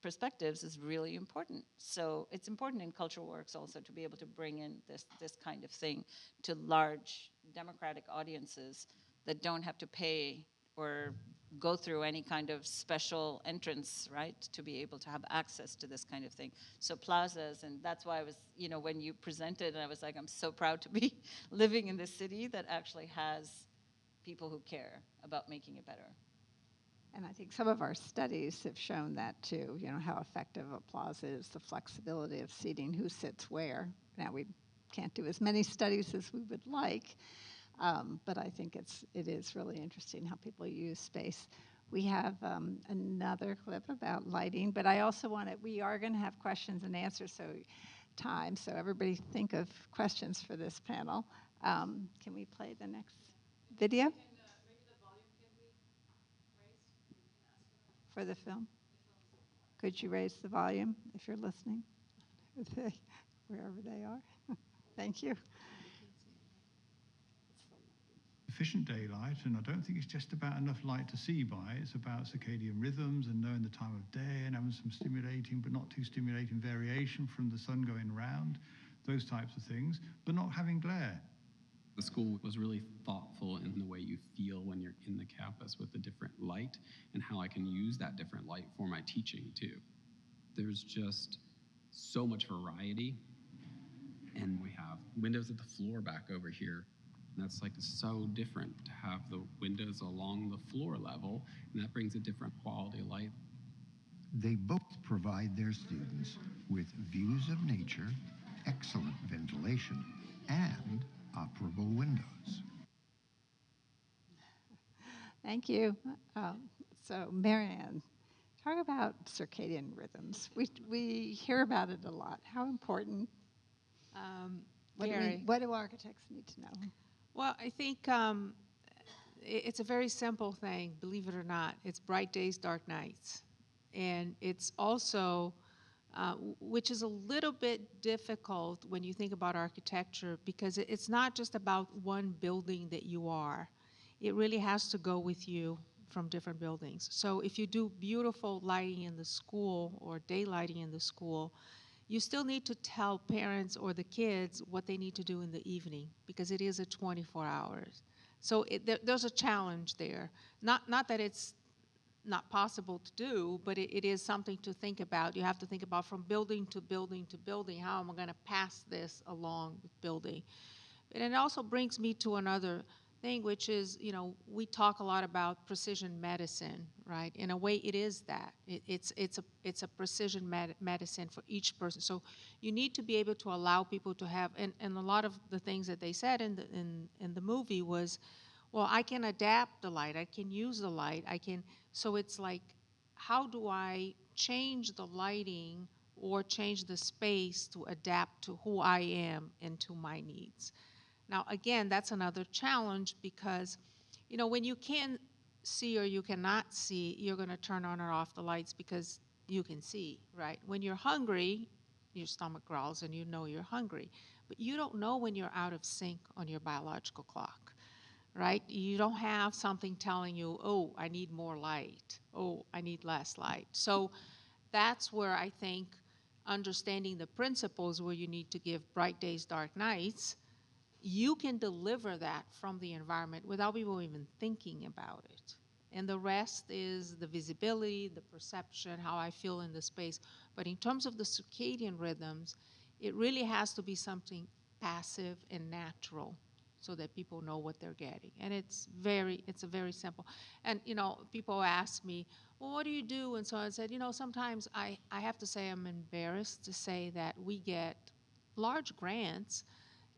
perspectives is really important. So it's important in cultural works also to be able to bring in this kind of thing to large democratic audiences that don't have to pay or go through any kind of special entrance, right, to be able to have access to this kind of thing. So plazas, and that's why I was, when you presented, I was like, I'm so proud to be living in this city that actually has people who care about making it better. And I think some of our studies have shown that too, how effective a plaza is, the flexibility of seating, who sits where. Now, we can't do as many studies as we would like, but I think it is really interesting how people use space. We have another clip about lighting, but I also we are going to have questions and answers, so everybody think of questions for this panel. Can we play the next video? Maybe the volume can be raised. We can ask for the film? Could you raise the volume if you're listening? Wherever they are. Thank you. Efficient daylight, and I don't think it's just about enough light to see by. It's about circadian rhythms and knowing the time of day and having some stimulating but not too stimulating variation from the sun going round, those types of things, but not having glare. The school was really thoughtful in the way you feel when you're in the campus with the different light, and how I can use that different light for my teaching too. There's just so much variety, and we have windows at the floor back over here. And that's like so different to have the windows along the floor level, and that brings a different quality of light. They both provide their students with views of nature, excellent ventilation, and operable windows. Thank you. So, Marianne, talk about circadian rhythms. We hear about it a lot. How important? What do architects need to know? Well, I think it's a very simple thing, believe it or not. It's bright days, dark nights. And it's also, which is a little bit difficult when you think about architecture, because it's not just about one building that you are. It really has to go with you from different buildings. So if you do beautiful lighting in the school or daylighting in the school, you still need to tell parents or the kids what they need to do in the evening, because it is a 24 hours. So there's a challenge there. Not that it's not possible to do, but it is something to think about. You have to think about from building to building to building, how am I going to pass this along with building? And it also brings me to another thing, which is, we talk a lot about precision medicine, right? In a way, it is that. It's a precision medicine for each person. So you need to be able to allow people to have, and a lot of the things that they said in the movie was, well, I can adapt the light, I can use the light, so it's like, how do I change the lighting or change the space to adapt to who I am and to my needs? Now, again, that's another challenge, because, when you can see or you cannot see, you're going to turn on or off the lights because you can see, right? When you're hungry, your stomach growls and you know you're hungry. But you don't know when you're out of sync on your biological clock, right? You don't have something telling you, oh, I need more light. Oh, I need less light. So that's where I think understanding the principles where you need to give bright days, dark nights, you can deliver that from the environment without people even thinking about it. And the rest is the visibility, the perception, how I feel in the space. But in terms of the circadian rhythms, it really has to be something passive and natural so that people know what they're getting. And it's a very simple. And, people ask me, well, what do you do? And so I said, sometimes I have to say I'm embarrassed to say that we get large grants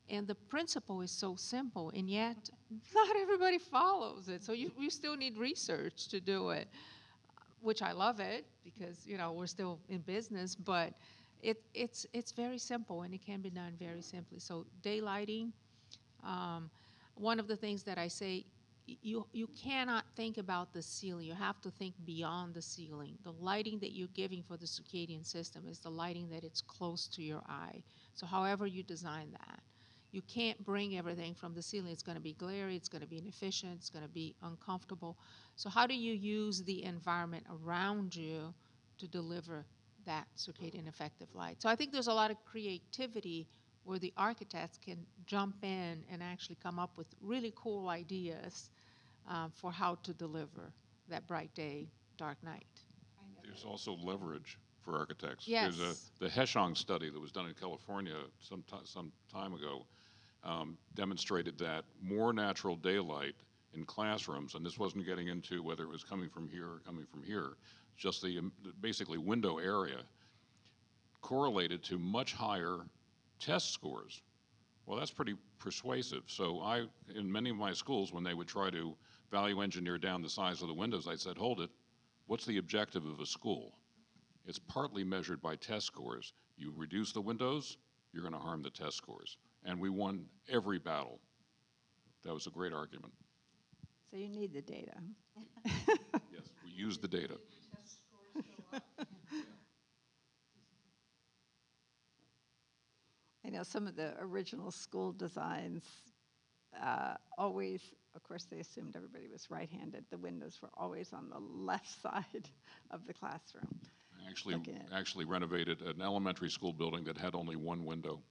and the principle is so simple, and yet not everybody follows it. So you still need research to do it, which I love it because, we're still in business, but it's very simple and it can be done very simply. So daylighting, one of the things that I say, you cannot think about the ceiling. You have to think beyond the ceiling. The lighting that you're giving for the circadian system is the lighting that it's close to your eye. So however you design that, you can't bring everything from the ceiling. It's going to be glary, it's going to be inefficient, it's going to be uncomfortable. So how do you use the environment around you to deliver that circadian effective light? So I think there's a lot of creativity where the architects can jump in and actually come up with really cool ideas for how to deliver that bright day, dark night. There's also leverage for architects. Yes. There's the Heschong study that was done in California some time ago demonstrated that more natural daylight in classrooms, and this wasn't getting into whether it was coming from here or coming from here, just the basically window area, correlated to much higher test scores. Well, that's pretty persuasive. So in many of my schools, when they would try to value engineer down the size of the windows, I said, hold it, what's the objective of a school? It's partly measured by test scores. You reduce the windows, you're going to harm the test scores. And we won every battle. That was a great argument. So you need the data. Yes, we use the data. I know some of the original school designs always, of course, they assumed everybody was right-handed. The windows were always on the left side of the classroom. I actually renovated an elementary school building that had only one window,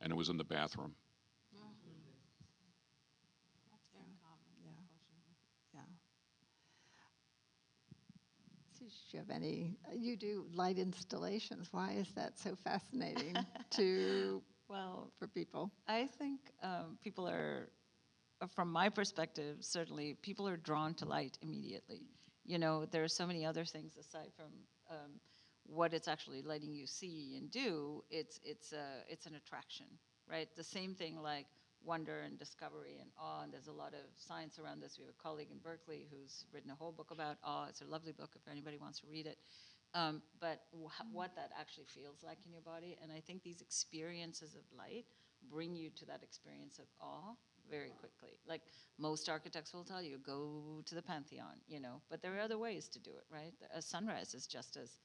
and it was in the bathroom. That's very common, Yeah. unfortunately. Yeah. So, do you have any? You do light installations. Why is that so fascinating for people? I think people are, from my perspective, certainly people are drawn to light immediately. There are so many other things aside from what it's actually letting you see and do. It's an attraction, right? The same thing like wonder and discovery and awe, and there's a lot of science around this. We have a colleague in Berkeley who's written a whole book about awe. It's a lovely book if anybody wants to read it. But what that actually feels like in your body, and I think these experiences of light bring you to that experience of awe very quickly. Like most architects will tell you, go to the Pantheon, but there are other ways to do it, right? A sunrise is just as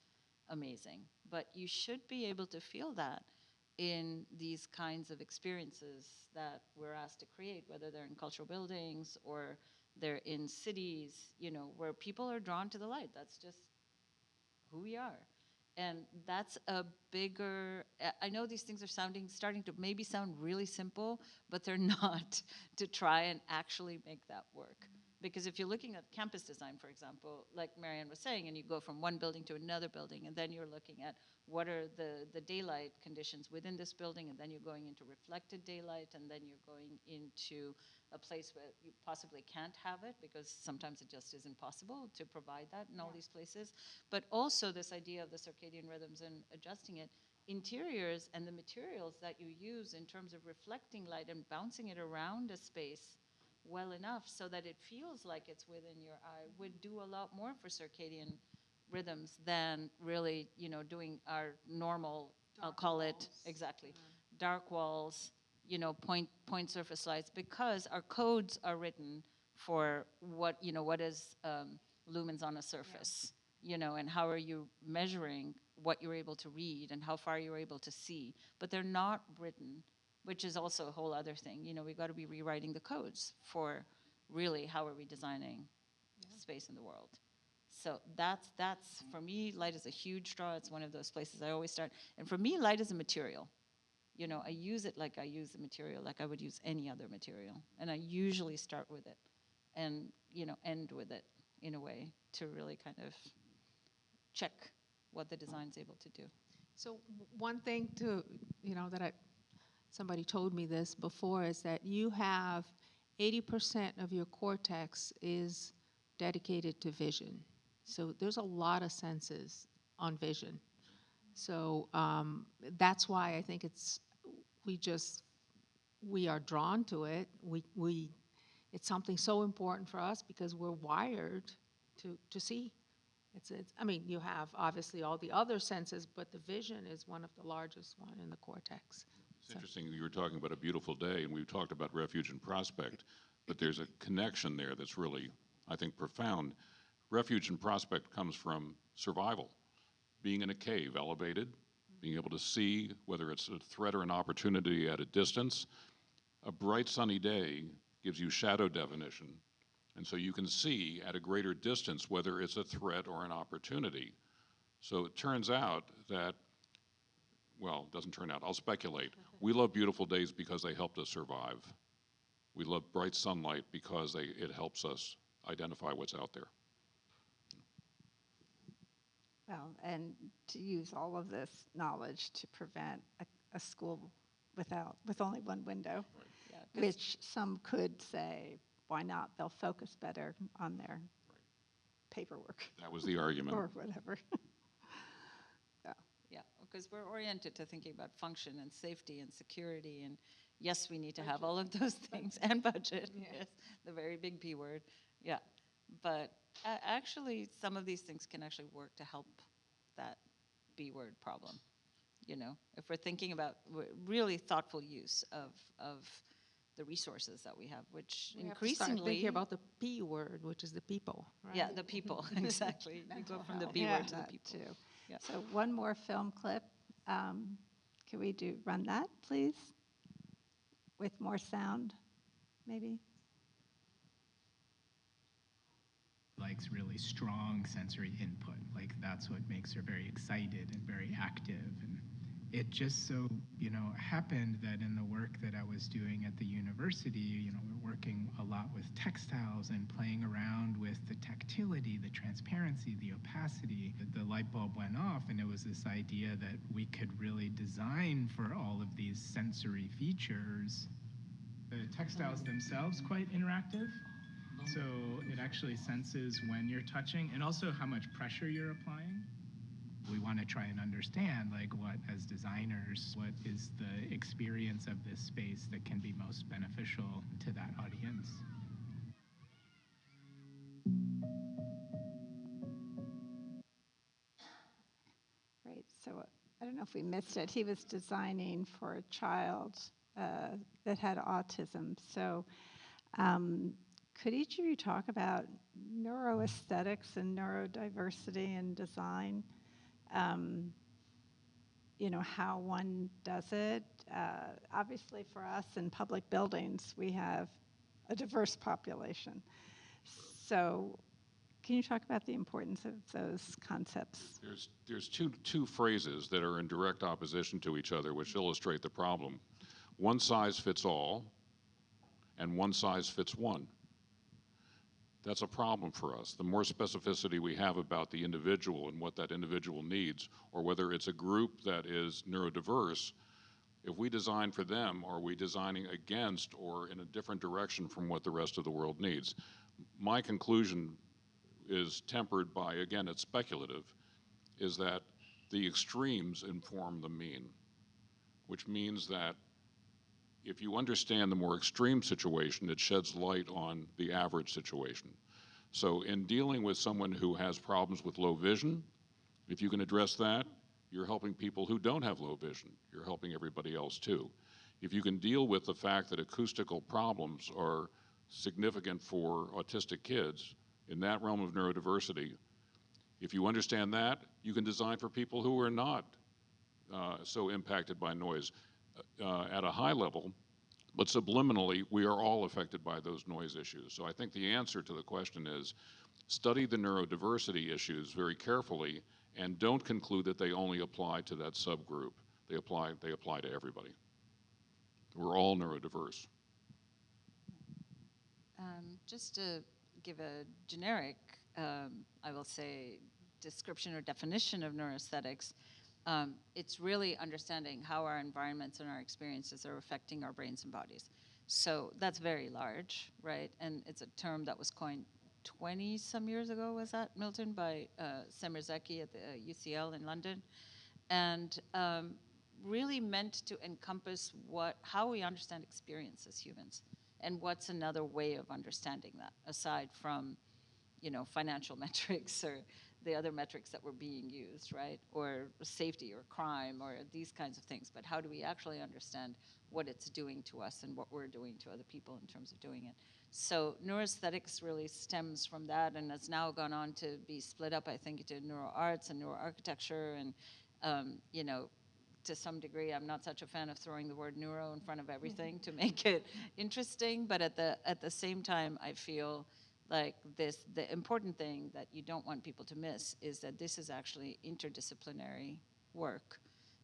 amazing, but you should be able to feel that in these kinds of experiences that we're asked to create, whether they're in cultural buildings or they're in cities, where people are drawn to the light. That's just who we are. And that's a bigger, I know these things are starting to maybe sound really simple, but they're not, to try and actually make that work. Because if you're looking at campus design, for example, like Marianne was saying, and you go from one building to another building, and then you're looking at what are the daylight conditions within this building, and then you're going into reflected daylight, and then you're going into a place where you possibly can't have it, because sometimes it just isn't possible to provide that in all these places. But also this idea of the circadian rhythms and adjusting it, interiors and the materials that you use in terms of reflecting light and bouncing it around a space well enough so that it feels like it's within your eye would do a lot more for circadian rhythms than really, doing our normal, I'll call it, exactly, dark walls, point surface lights, because our codes are written for what, what is lumens on a surface, and how are you measuring what you're able to read and how far you're able to see. But they're not written, which is also a whole other thing. We've got to be rewriting the codes for really how are we designing space in the world. So that's for me, light is a huge draw. It's one of those places I always start. And for me, light is a material. I use it like I use the material, like I would use any other material. And I usually start with it and, end with it in a way to really kind of check what the design's able to do. So one thing to, somebody told me this before, is that you have 80% of your cortex is dedicated to vision. So there's a lot of senses on vision. So that's why I think we are drawn to it. It's something so important for us because we're wired to see. I mean, you have obviously all the other senses, but the vision is one of the largest one in the cortex. It's interesting, you were talking about a beautiful day, and we've talked about refuge and prospect, but there's a connection there that's really, I think, profound. Refuge and prospect comes from survival. Being in a cave, elevated, being able to see whether it's a threat or an opportunity at a distance. A bright sunny day gives you shadow definition, and so you can see at a greater distance whether it's a threat or an opportunity. So it turns out that, well, it doesn't turn out, I'll speculate. We love beautiful days because they helped us survive. We love bright sunlight because it helps us identify what's out there. Well, and to use all of this knowledge to prevent a school with only one window, Yeah, which some could say, why not? They'll focus better on their paperwork That was the argument. or whatever. Yeah, because we're oriented to thinking about function and safety and security, and yes, we need to have all of those things, and budget, yes, the very big P word, yeah. But actually, some of these things can actually work to help that B word problem, if we're thinking about really thoughtful use of the resources that we have, which We have to increasingly... start thinking about the P word, which is the people, right? Yeah, the people, exactly. You go from the B Yeah, word to the that people. too. Yeah. So one more film clip. Can we run that, please? With more sound, maybe? Likes really strong sensory input. Like that's what makes her very excited and very active. And it just so, happened that in the work that I was doing at the university, we're working a lot with textiles and playing around with the tactility, the transparency, the opacity. The light bulb went off, and it was this idea that we could really design for all of these sensory features. The textiles themselves quite interactive. So it actually senses when you're touching and also how much pressure you're applying. We want to try and understand, what, as designers, what is the experience of this space that can be most beneficial to that audience. Great. So I don't know if we missed it. He was designing for a child that had autism. So could each of you talk about neuroaesthetics and neurodiversity in design? How one does it. Obviously, for us in public buildings, we have a diverse population. So can you talk about the importance of those concepts? There's two phrases that are in direct opposition to each other, which illustrate the problem. One size fits all, and one size fits one. That's a problem for us. The more specificity we have about the individual and what that individual needs, or whether it's a group that is neurodiverse, if we design for them, are we designing against or in a different direction from what the rest of the world needs? My conclusion is tempered by, again, it's speculative, is that the extremes inform the mean, which means that if you understand the more extreme situation, it sheds light on the average situation. So in dealing with someone who has problems with low vision, if you can address that, you're helping people who don't have low vision. You're helping everybody else too. If you can deal with the fact that acoustical problems are significant for autistic kids in that realm of neurodiversity, if you understand that, you can design for people who are not so impacted by noise at a high level, but subliminally, we are all affected by those noise issues. So I think the answer to the question is study the neurodiversity issues very carefully and don't conclude that they only apply to that subgroup. They apply to everybody. We're all neurodiverse. Just to give a generic, I will say, description or definition of neuroaesthetics, it's really understanding how our environments and our experiences are affecting our brains and bodies. So that's very large, right? And it's a term that was coined 20-some years ago, was that, Milton, by Semir Zeki at the UCL in London. And really meant to encompass how we understand experience as humans, and what's another way of understanding that, aside from, financial metrics or the other metrics that were being used, right? Or safety or crime or these kinds of things. But how do we actually understand what it's doing to us and what we're doing to other people in terms of doing it? So neuroaesthetics really stems from that, and has now gone on to be split up, I think, into neuroarts and neuroarchitecture. And, to some degree, I'm not such a fan of throwing the word neuro in front of everything to make it interesting. But at the same time, I feel like the important thing that you don't want people to miss is that this is actually interdisciplinary work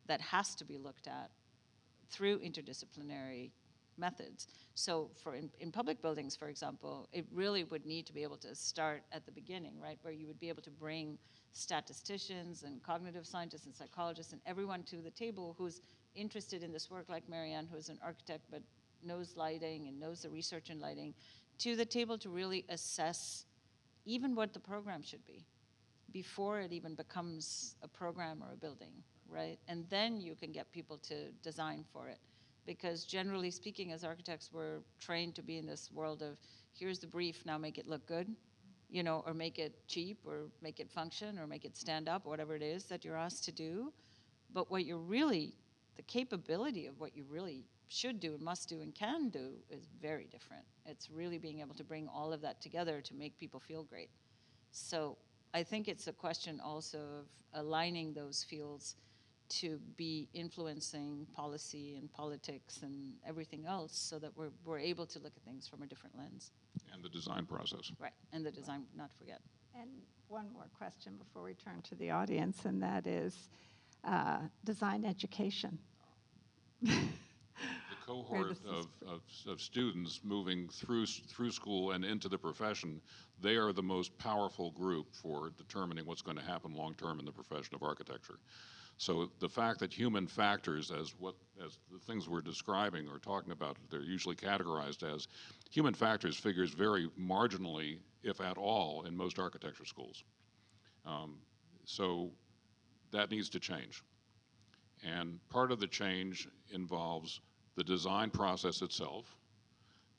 that has to be looked at through interdisciplinary methods. So in public buildings, for example, it really would need to be able to start at the beginning, right? Where you would be able to bring statisticians and cognitive scientists and psychologists and everyone to the table who's interested in this work, like Marianne, who's an architect but knows lighting and knows the research in lighting, to the table to really assess even what the program should be before it even becomes a program or a building, right? And then you can get people to design for it. Because generally speaking, as architects, we're trained to be in this world of, here's the brief, now make it look good, or make it cheap, or make it function, or make it stand up, whatever it is that you're asked to do. But what you're really, the capability of what you really should do and must do and can do is very different. It's really being able to bring all of that together to make people feel great. So I think it's a question also of aligning those fields to be influencing policy and politics and everything else, so that we're able to look at things from a different lens. And the design process. Right, and the design, not to forget. And one more question before we turn to the audience, and that is design education. The cohort of students moving through school and into the profession, they are the most powerful group for determining what's going to happen long term in the profession of architecture. So the fact that human factors, as the things we're describing or talking about, they're usually categorized as, human factors figures very marginally, if at all, in most architecture schools. So that needs to change. And part of the change involves the design process itself.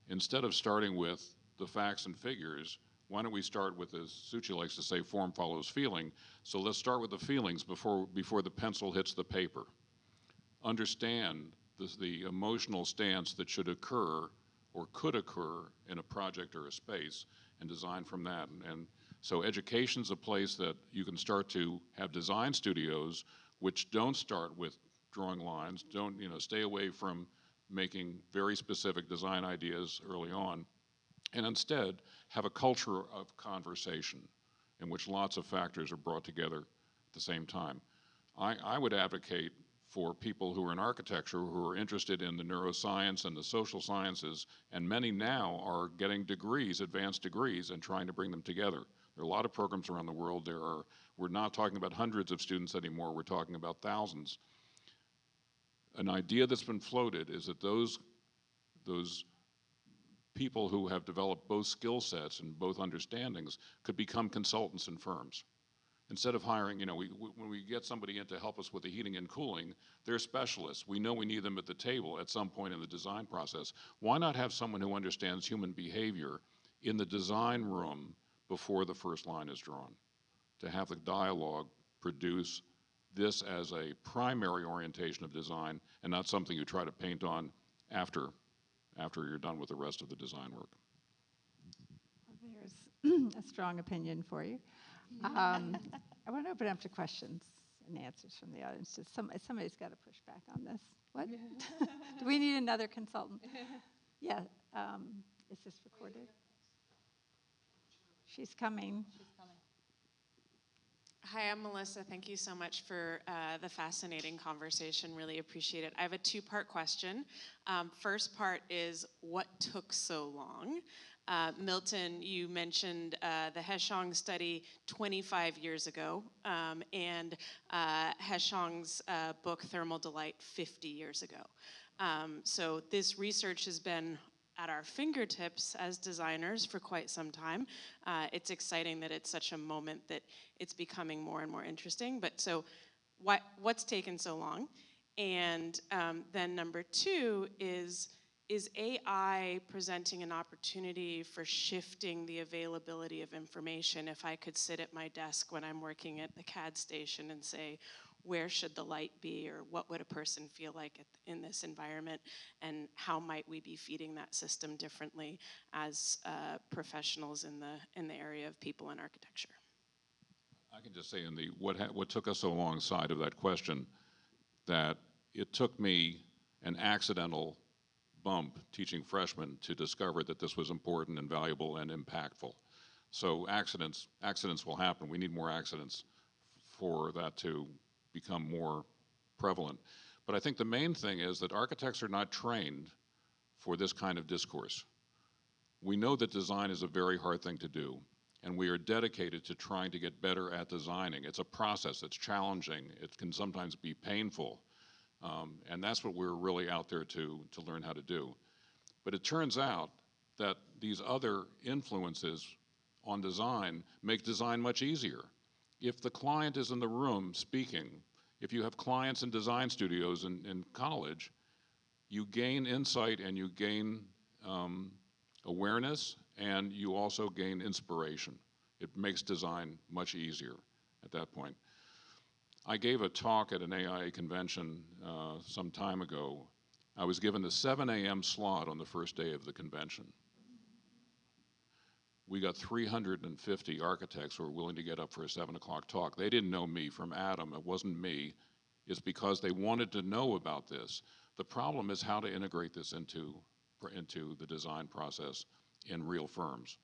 Instead of starting with the facts and figures, why don't we start with, as Suchi likes to say, form follows feeling. So let's start with the feelings before the pencil hits the paper. Understand the emotional stance that should occur or could occur in a project or a space, and design from that. And so education's a place that you can start to have design studios which don't start with drawing lines, stay away from making very specific design ideas early on, and instead have a culture of conversation in which lots of factors are brought together at the same time. I would advocate for people who are in architecture who are interested in the neuroscience and the social sciences, and many now are getting degrees, advanced degrees, and trying to bring them together. There are a lot of programs around the world. We're not talking about hundreds of students anymore, we're talking about thousands. An idea that's been floated is that those people who have developed both skill sets and both understandings could become consultants in firms. Instead of hiring, when we get somebody in to help us with the heating and cooling, they're specialists. We know we need them at the table at some point in the design process. Why not have someone who understands human behavior in the design room before the first line is drawn? To have the dialogue produce this as a primary orientation of design and not something you try to paint on after you're done with the rest of the design work. there's a strong opinion for you. I want to open up to questions and answers from the audience. Just somebody's got to push back on this. What? Do we need another consultant? Yeah. Is this recorded? She's coming. Hi, I'm Melissa. Thank you so much for the fascinating conversation. Really appreciate it. I have a two-part question. First part is, what took so long? Milton, you mentioned the Heschong study 25 years ago, and Heschong's book Thermal Delight 50 years ago. So this research has been at our fingertips as designers for quite some time. It's exciting that it's such a moment that it's becoming more and more interesting. But so what's taken so long? And then number two is AI presenting an opportunity for shifting the availability of information? If I could sit at my desk when I'm working at the CAD station and say, where should the light be, or what would a person feel like in this environment, and how might we be feeding that system differently as professionals in the area of people and architecture? I can just say in the what took us so long side of that question, that it took me an accidental bump teaching freshmen to discover that this was important and valuable and impactful. So accidents will happen. We need more accidents for that to become more prevalent. But I think the main thing is that architects are not trained for this kind of discourse. We know that design is a very hard thing to do, and we are dedicated to trying to get better at designing. It's a process, it's challenging, it can sometimes be painful, and that's what we're really out there to learn how to do. But it turns out that these other influences on design make design much easier. If the client is in the room speaking, if you have clients in design studios in college, you gain insight and you gain awareness, and you also gain inspiration. It makes design much easier at that point. I gave a talk at an AIA convention some time ago. I was given the 7 a.m. slot on the first day of the convention. We got 350 architects who were willing to get up for a 7 o'clock talk. They didn't know me from Adam. It wasn't me. It's because they wanted to know about this. The problem is how to integrate this into the design process in real firms.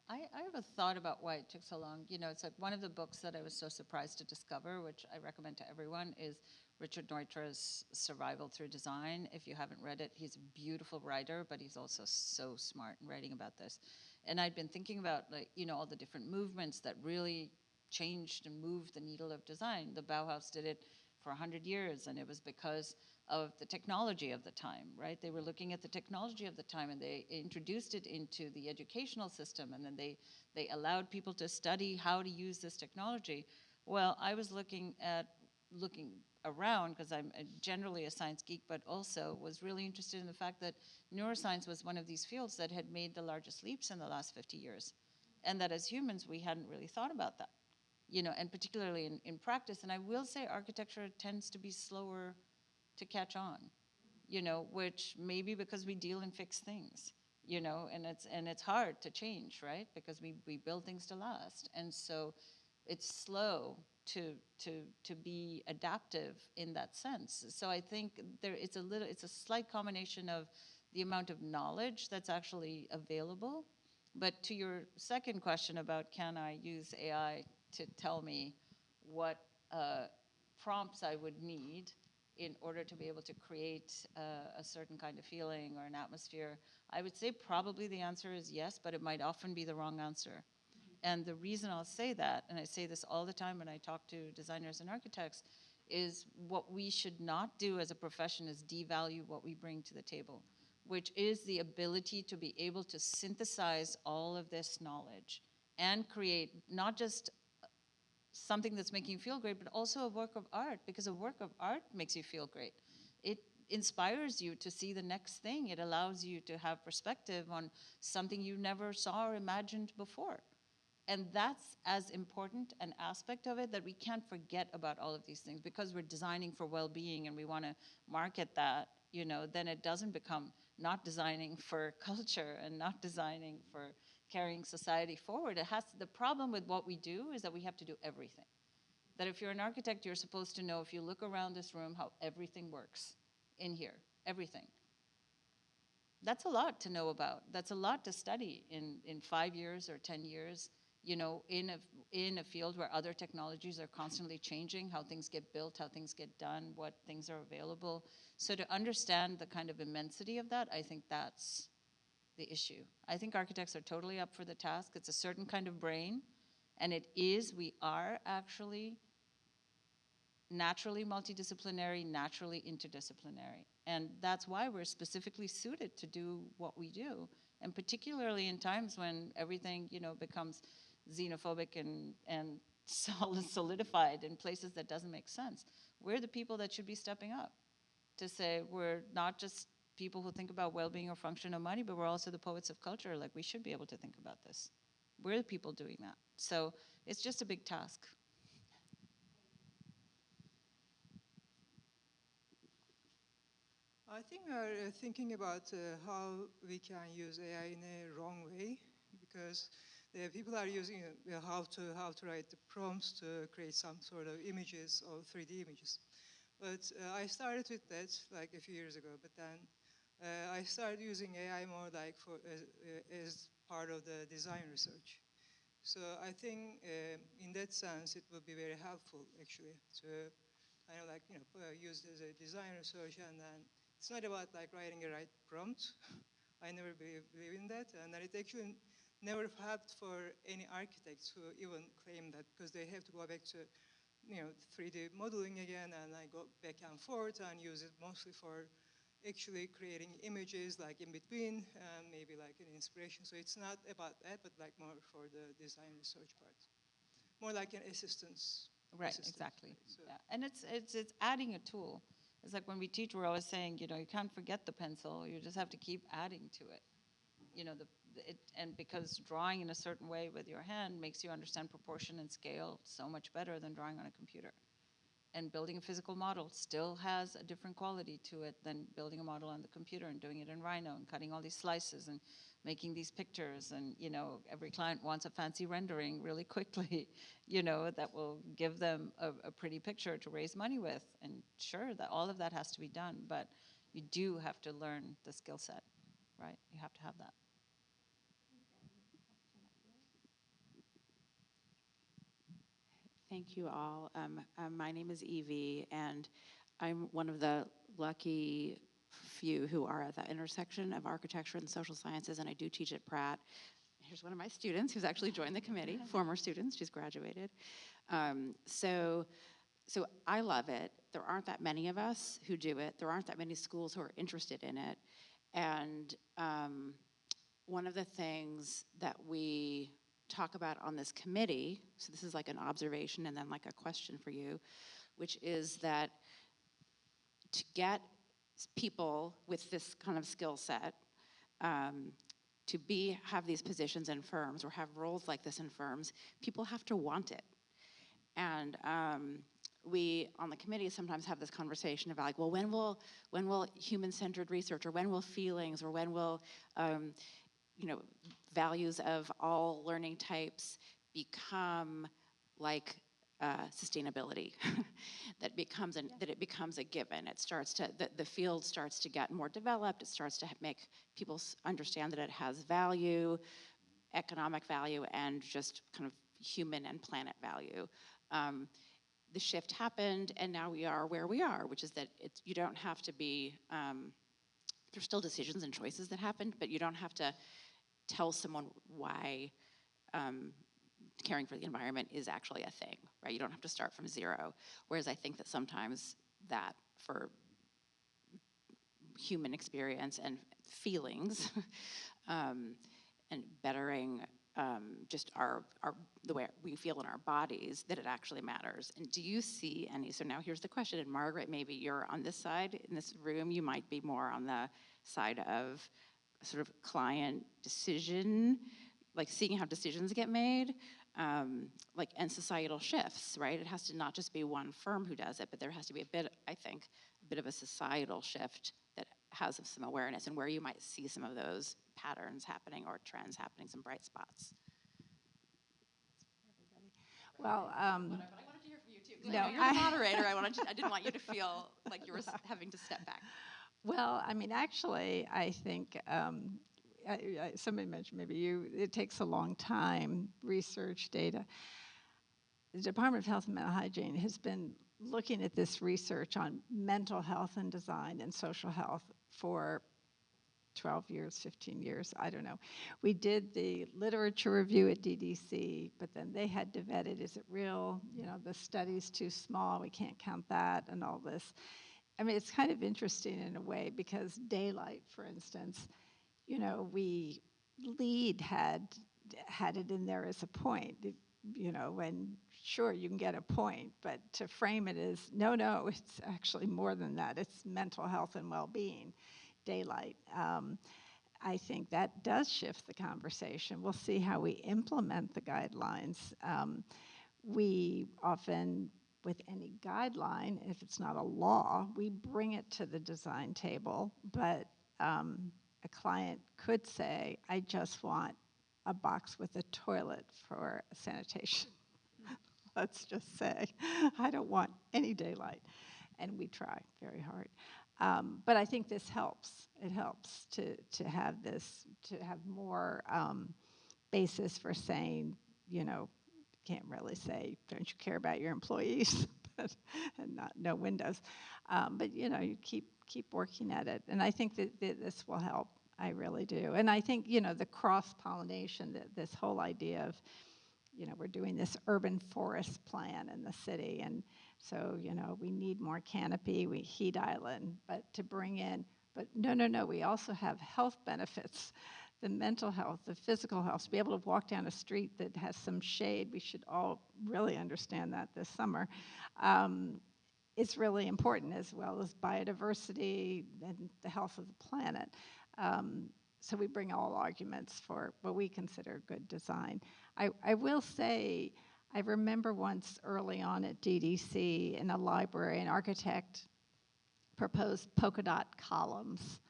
I have a thought about why it took so long. You know, it's like one of the books that I was so surprised to discover, which I recommend to everyone, is Richard Neutra's Survival Through Design. If you haven't read it, he's a beautiful writer, but he's also so smart in writing about this. And I'd been thinking about, like, you know, all the different movements that really changed and moved the needle of design. The Bauhaus did it for 100 years, and it was because of the technology of the time, right? They were looking at the technology of the time, and they introduced it into the educational system, and then they allowed people to study how to use this technology. Well, I was looking around, because I'm generally a science geek, but also was really interested in the fact that neuroscience was one of these fields that had made the largest leaps in the last 50 years, and that as humans, we hadn't really thought about that, you know, and particularly in practice. And I will say architecture tends to be slower to catch on, you know, which maybe because we deal in fixed things, you know, and it's hard to change, right? Because we build things to last, and so it's slow to be adaptive in that sense. So I think it's a slight combination of the amount of knowledge that's actually available. But to your second question about can I use AI to tell me what prompts I would need in order to be able to create a certain kind of feeling or an atmosphere, I would say probably the answer is yes, but it might often be the wrong answer. And the reason I'll say that, and I say this all the time when I talk to designers and architects, is what we should not do as a profession is devalue what we bring to the table, which is the ability to be able to synthesize all of this knowledge and create not just something that's making you feel great, but also a work of art, because a work of art makes you feel great. It inspires you to see the next thing. It allows you to have perspective on something you never saw or imagined before. And that's as important an aspect of it, that we can't forget about all of these things. Because we're designing for well-being and we want to market that, you know, then it doesn't become not designing for culture and not designing for carrying society forward. The problem with what we do is that we have to do everything. That if you're an architect, you're supposed to know, if you look around this room, how everything works in here, everything. That's a lot to know about. That's a lot to study in 5 years or 10 years, you know, in a field where other technologies are constantly changing, how things get built, how things get done, what things are available. So to understand the kind of immensity of that, I think that's the issue. I think architects are totally up for the task. It's a certain kind of brain, and we are actually naturally multidisciplinary, naturally interdisciplinary. And that's why we're specifically suited to do what we do. And particularly in times when everything, you know, becomes xenophobic and solidified in places that doesn't make sense. We're the people that should be stepping up to say we're not just people who think about well-being or function or money, but we're also the poets of culture. Like, we should be able to think about this. We're the people doing that. So it's just a big task. I think we are thinking about how we can use AI in a wrong way, because people are using how to write the prompts to create some sort of images or 3D images. But I started with that like a few years ago, but then I started using AI more like as part of the design research. So I think in that sense it would be very helpful actually to kind of like, you know, use it as a design research, and then it's not about like writing a right prompt. I never believe in that, and then it actually never helped for any architects who even claim that, because they have to go back to, you know, 3D modeling again, and I go back and forth and use it mostly for actually creating images like in between, and maybe like an inspiration. So it's not about that, but like more for the design research part, more like an assistance. Right, exactly. So. Yeah. And it's adding a tool. It's like when we teach, we're always saying, you know, you can't forget the pencil. You just have to keep adding to it. You know, and because drawing in a certain way with your hand makes you understand proportion and scale so much better than drawing on a computer. And building a physical model still has a different quality to it than building a model on the computer and doing it in Rhino and cutting all these slices and making these pictures. And, you know, every client wants a fancy rendering really quickly, you know, that will give them a pretty picture to raise money with. And sure, that all of that has to be done, but you do have to learn the skill set, right? You have to have that. Thank you all. My name is Evie, and I'm one of the lucky few who are at the intersection of architecture and social sciences, and I do teach at Pratt. Here's one of my students who's actually joined the committee, former students, she's graduated. So I love it. There aren't that many of us who do it. There aren't that many schools who are interested in it. And one of the things that we talk about on this committee, so this is like an observation and then like a question for you, which is that to get people with this kind of skill set to have these positions in firms or have roles like this in firms, people have to want it. And we on the committee sometimes have this conversation about like, well, when will human-centered research, or when will feelings, or when will you know, values of all learning types become like sustainability, that it becomes a given. It starts to, the field starts to get more developed. It starts to make people understand that it has value, economic value, and just kind of human and planet value. The shift happened, and now we are where we are, which is that you don't have to be, there's still decisions and choices that happened, but you don't have to tell someone why caring for the environment is actually a thing, right? You don't have to start from zero. Whereas I think that sometimes that for human experience and feelings and bettering just the way we feel in our bodies, that it actually matters. And do you see any, so now here's the question, and Margaret, maybe you're on this side, in this room, you might be more on the side of sort of client decision, like seeing how decisions get made, like, and societal shifts, right? It has to not just be one firm who does it, but there has to be a bit, I think, a bit of a societal shift that has some awareness and where you might see some of those patterns happening or trends happening, some bright spots. Well, But I wanted to hear from you too. No, You're the moderator. I didn't want you to feel like you were having to step back. well, I mean, actually, I think somebody mentioned, maybe you, it takes a long time, research, data. The Department of Health and Mental Hygiene has been looking at this research on mental health and design and social health for 12 years, 15 years, I don't know. We did the literature review at DDC, but then they had to vet it. Is it real? You know, the study's too small, we can't count that, and all this. I mean, it's kind of interesting in a way because daylight, for instance, you know, LEAD had it in there as a point, you know, and sure, you can get a point, but to frame it as, no, it's actually more than that. It's mental health and well-being, daylight. I think that does shift the conversation. We'll see how we implement the guidelines. We often, with any guideline, if it's not a law, we bring it to the design table, but a client could say, I just want a box with a toilet for sanitation. Let's just say, I don't want any daylight. And we try very hard. But I think this helps. It helps to have this, to have more basis for saying, you know, can't really say, don't you care about your employees, and no windows. But, you know, you keep working at it. And I think that this will help. I really do. And I think, you know, the cross-pollination, this whole idea of, you know, we're doing this urban forest plan in the city. And so, you know, we need more canopy, we heat island, but to bring in, but no, we also have health benefits, the mental health, the physical health, to be able to walk down a street that has some shade. We should all really understand that this summer. It's really important, as well as biodiversity and the health of the planet. So we bring all arguments for what we consider good design. I will say, I remember once early on at DDC in a library, an architect proposed polka dot columns.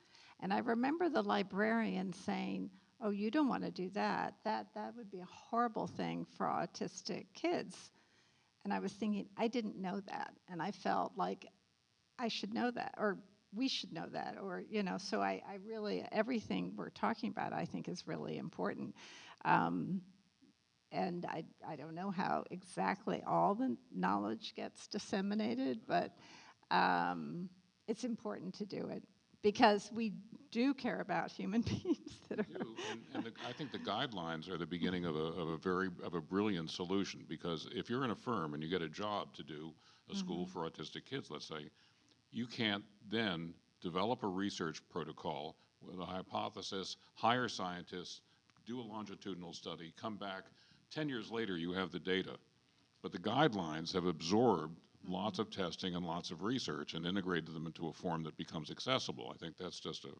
And I remember the librarian saying, oh, you don't want to do that. That would be a horrible thing for autistic kids. And I was thinking, I didn't know that. And I felt like I should know that, or we should know that, or, you know, so I really, everything we're talking about, I think, is really important. And I don't know how exactly all the knowledge gets disseminated, but it's important to do it because we do care about human beings that are. I think the guidelines are the beginning of a brilliant solution, because if you're in a firm and you get a job to do a school for autistic kids, let's say, you can't then develop a research protocol with a hypothesis, hire scientists, do a longitudinal study, come back. 10 years later, you have the data. But the guidelines have absorbed lots of testing and lots of research and integrated them into a form that becomes accessible. I think that's just a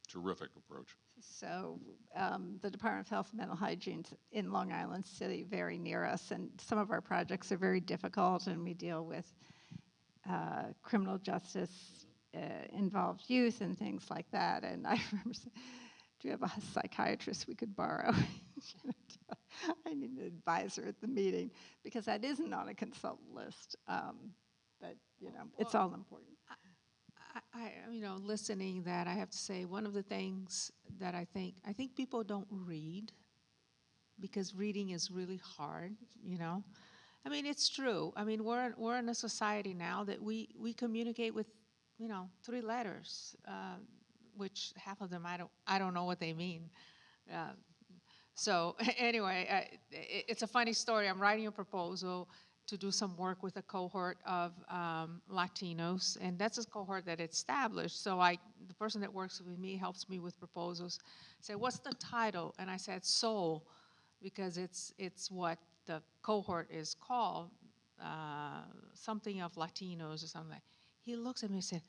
terrific approach. So the Department of Health and Mental Hygiene's in Long Island City, very near us, and some of our projects are very difficult, and we deal with criminal justice involved youth and things like that. And I remember saying, do you have a psychiatrist we could borrow? I need an advisor at the meeting, because that isn't on a consultant list. But, you know, it's all important. You know, listening that, I have to say, one of the things that I think people don't read because reading is really hard, you know. I mean, it's true. I mean, we're in a society now that we communicate with, you know, 3 letters, which half of them I don't know what they mean. So anyway, it's a funny story. I'm writing a proposal to do some work with a cohort of Latinos, and that's a cohort that established. So the person that works with me helps me with proposals. Say, what's the title? And I said, Soul, because it's what the cohort is called, something of Latinos or something. He looks at me and said,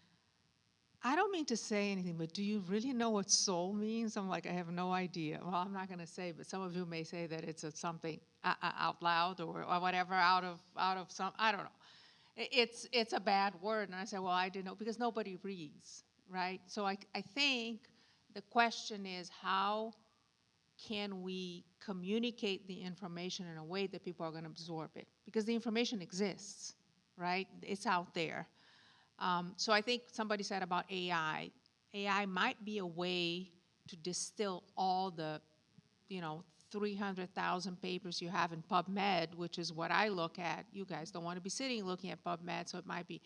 I don't mean to say anything, but do you really know what soul means? I'm like, I have no idea. Well, I'm not going to say, but some of you may say that it's something out loud or whatever, out of some, I don't know. It's a bad word. And I said, well, I didn't know, because nobody reads. right? So I think the question is, how can we communicate the information in a way that people are going to absorb it? Because the information exists, right? It's out there. So I think somebody said about AI. AI might be a way to distill all the, 300,000 papers you have in PubMed, which is what I look at. You guys don't want to be sitting looking at PubMed, so it might be.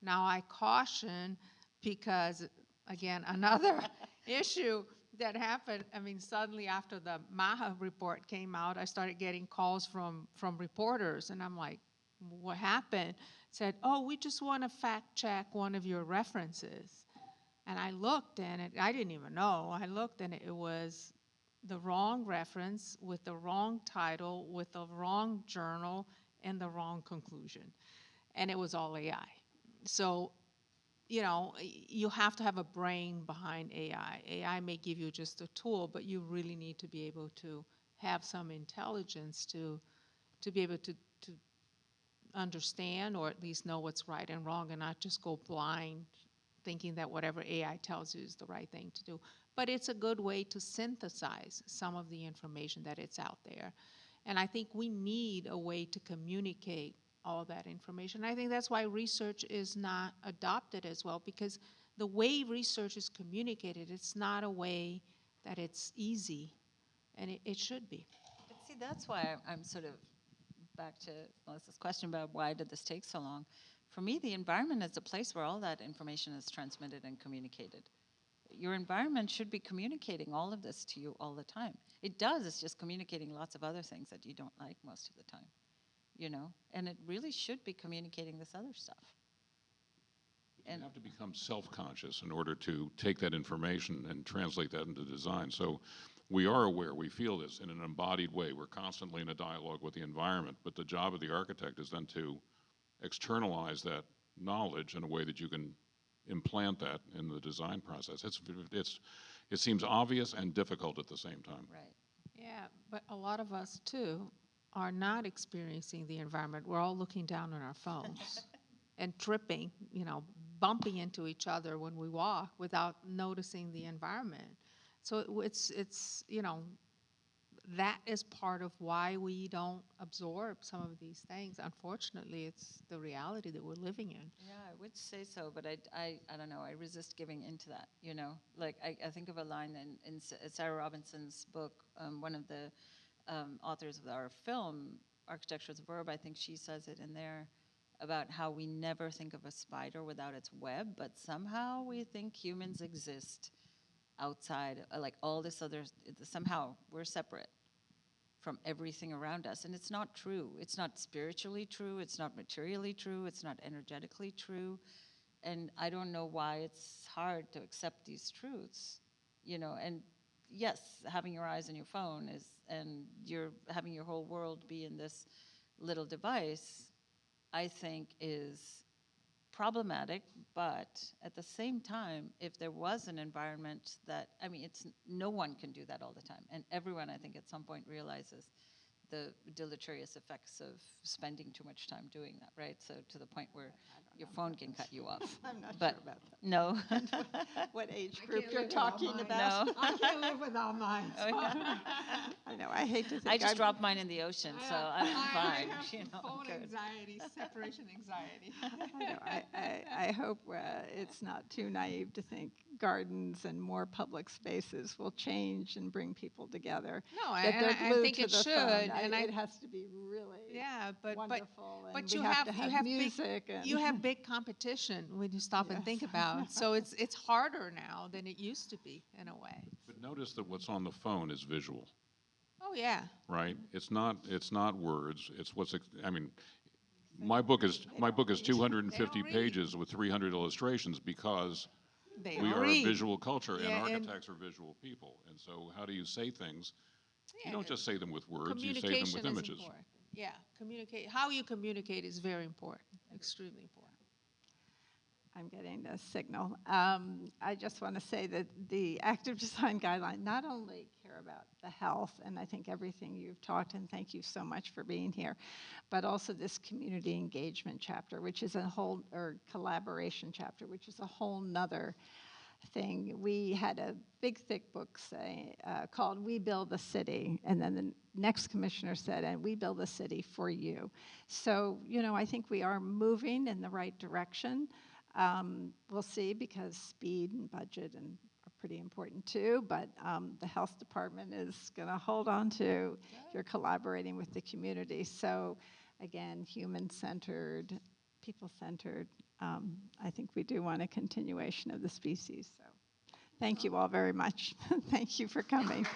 Now I caution because, again, another issue that happened, I mean, suddenly after the Maha report came out, I started getting calls from reporters, and I'm like, what happened? Said, oh, we just want to fact check one of your references. And I looked, and I didn't even know. I looked, and it was the wrong reference with the wrong title, with the wrong journal, and the wrong conclusion. And it was all AI. So, you have to have a brain behind AI. AI may give you just a tool, but you really need to be able to have some intelligence to be able to understand, or at least know what's right and wrong, and not just go blind thinking that whatever AI tells you is the right thing to do. But it's a good way to synthesize some of the information that it's out there. And I think we need a way to communicate all that information. I think that's why research is not adopted as well, because the way research is communicated, it's not a way that it's easy, and it should be. But see, that's why I'm sort of back to Melissa's question about why did this take so long. For me, the environment is a place where all that information is transmitted and communicated. Your environment should be communicating all of this to you all the time. It does, it's just communicating lots of other things that you don't like most of the time, and it really should be communicating this other stuff. You have to become self-conscious in order to take that information and translate that into design. So we are aware, we feel this in an embodied way. We're constantly in a dialogue with the environment, but the job of the architect is then to externalize that knowledge in a way that you can implant that in the design process. It seems obvious and difficult at the same time. Right. Yeah, but a lot of us too are not experiencing the environment. We're all looking down on our phones and tripping, bumping into each other when we walk without noticing the environment. So it's that is part of why we don't absorb some of these things. Unfortunately, it's the reality that we're living in. Yeah, I would say so, but I don't know. I resist giving into that, Like, I think of a line in Sarah Robinson's book, one of the authors of our film, Architecture as a Verb, I think she says it in there, about how we never think of a spider without its web, but somehow we think humans exist outside, like all this other, somehow we're separate from everything around us. And it's not true. It's not spiritually true. It's not materially true. It's not energetically true. And I don't know why it's hard to accept these truths, and yes, having your eyes on your phone and you're having your whole world be in this little device, I think is problematic, but at the same time, if there was an environment that, no one can do that all the time. And everyone, I think, at some point realizes the deleterious effects of spending too much time doing that, right? So to the point where your phone can cut you off. I'm not but sure about that. No. What age group you're talking about? No. I can't live without mine. So. I know, I hate to think I just dropped mine in the ocean, so I'm fine. I have phone anxiety, separation anxiety. I hope it's not too naive to think gardens and more public spaces will change and bring people together. No, I think it should. And it has to be really wonderful. But you have music. You have big competition when you stop and think about it. So it's harder now than it used to be in a way. But notice that what's on the phone is visual. Oh yeah. Right? It's not words. It's my book is 250 pages with 300 illustrations because we are a visual culture, and architects are visual people. And so how do you say things? You don't just say them with words, you say them with images. Important. Yeah, how you communicate is very important, extremely important. I'm getting the signal. I just want to say that the active design guideline not only care about the health, and I think everything you've talked, and thank you so much for being here, but also this community engagement chapter, which is or collaboration chapter, which is a whole nother thing, we had a big, thick book called We Build the City. And then the next commissioner said, and we build the city for you. So, I think we are moving in the right direction. We'll see, because speed and budget are pretty important too, but the health department is going to hold on to you're collaborating with the community. So again, human-centered, people-centered. I think we do want a continuation of the species. So thank you all very much. Thank you for coming.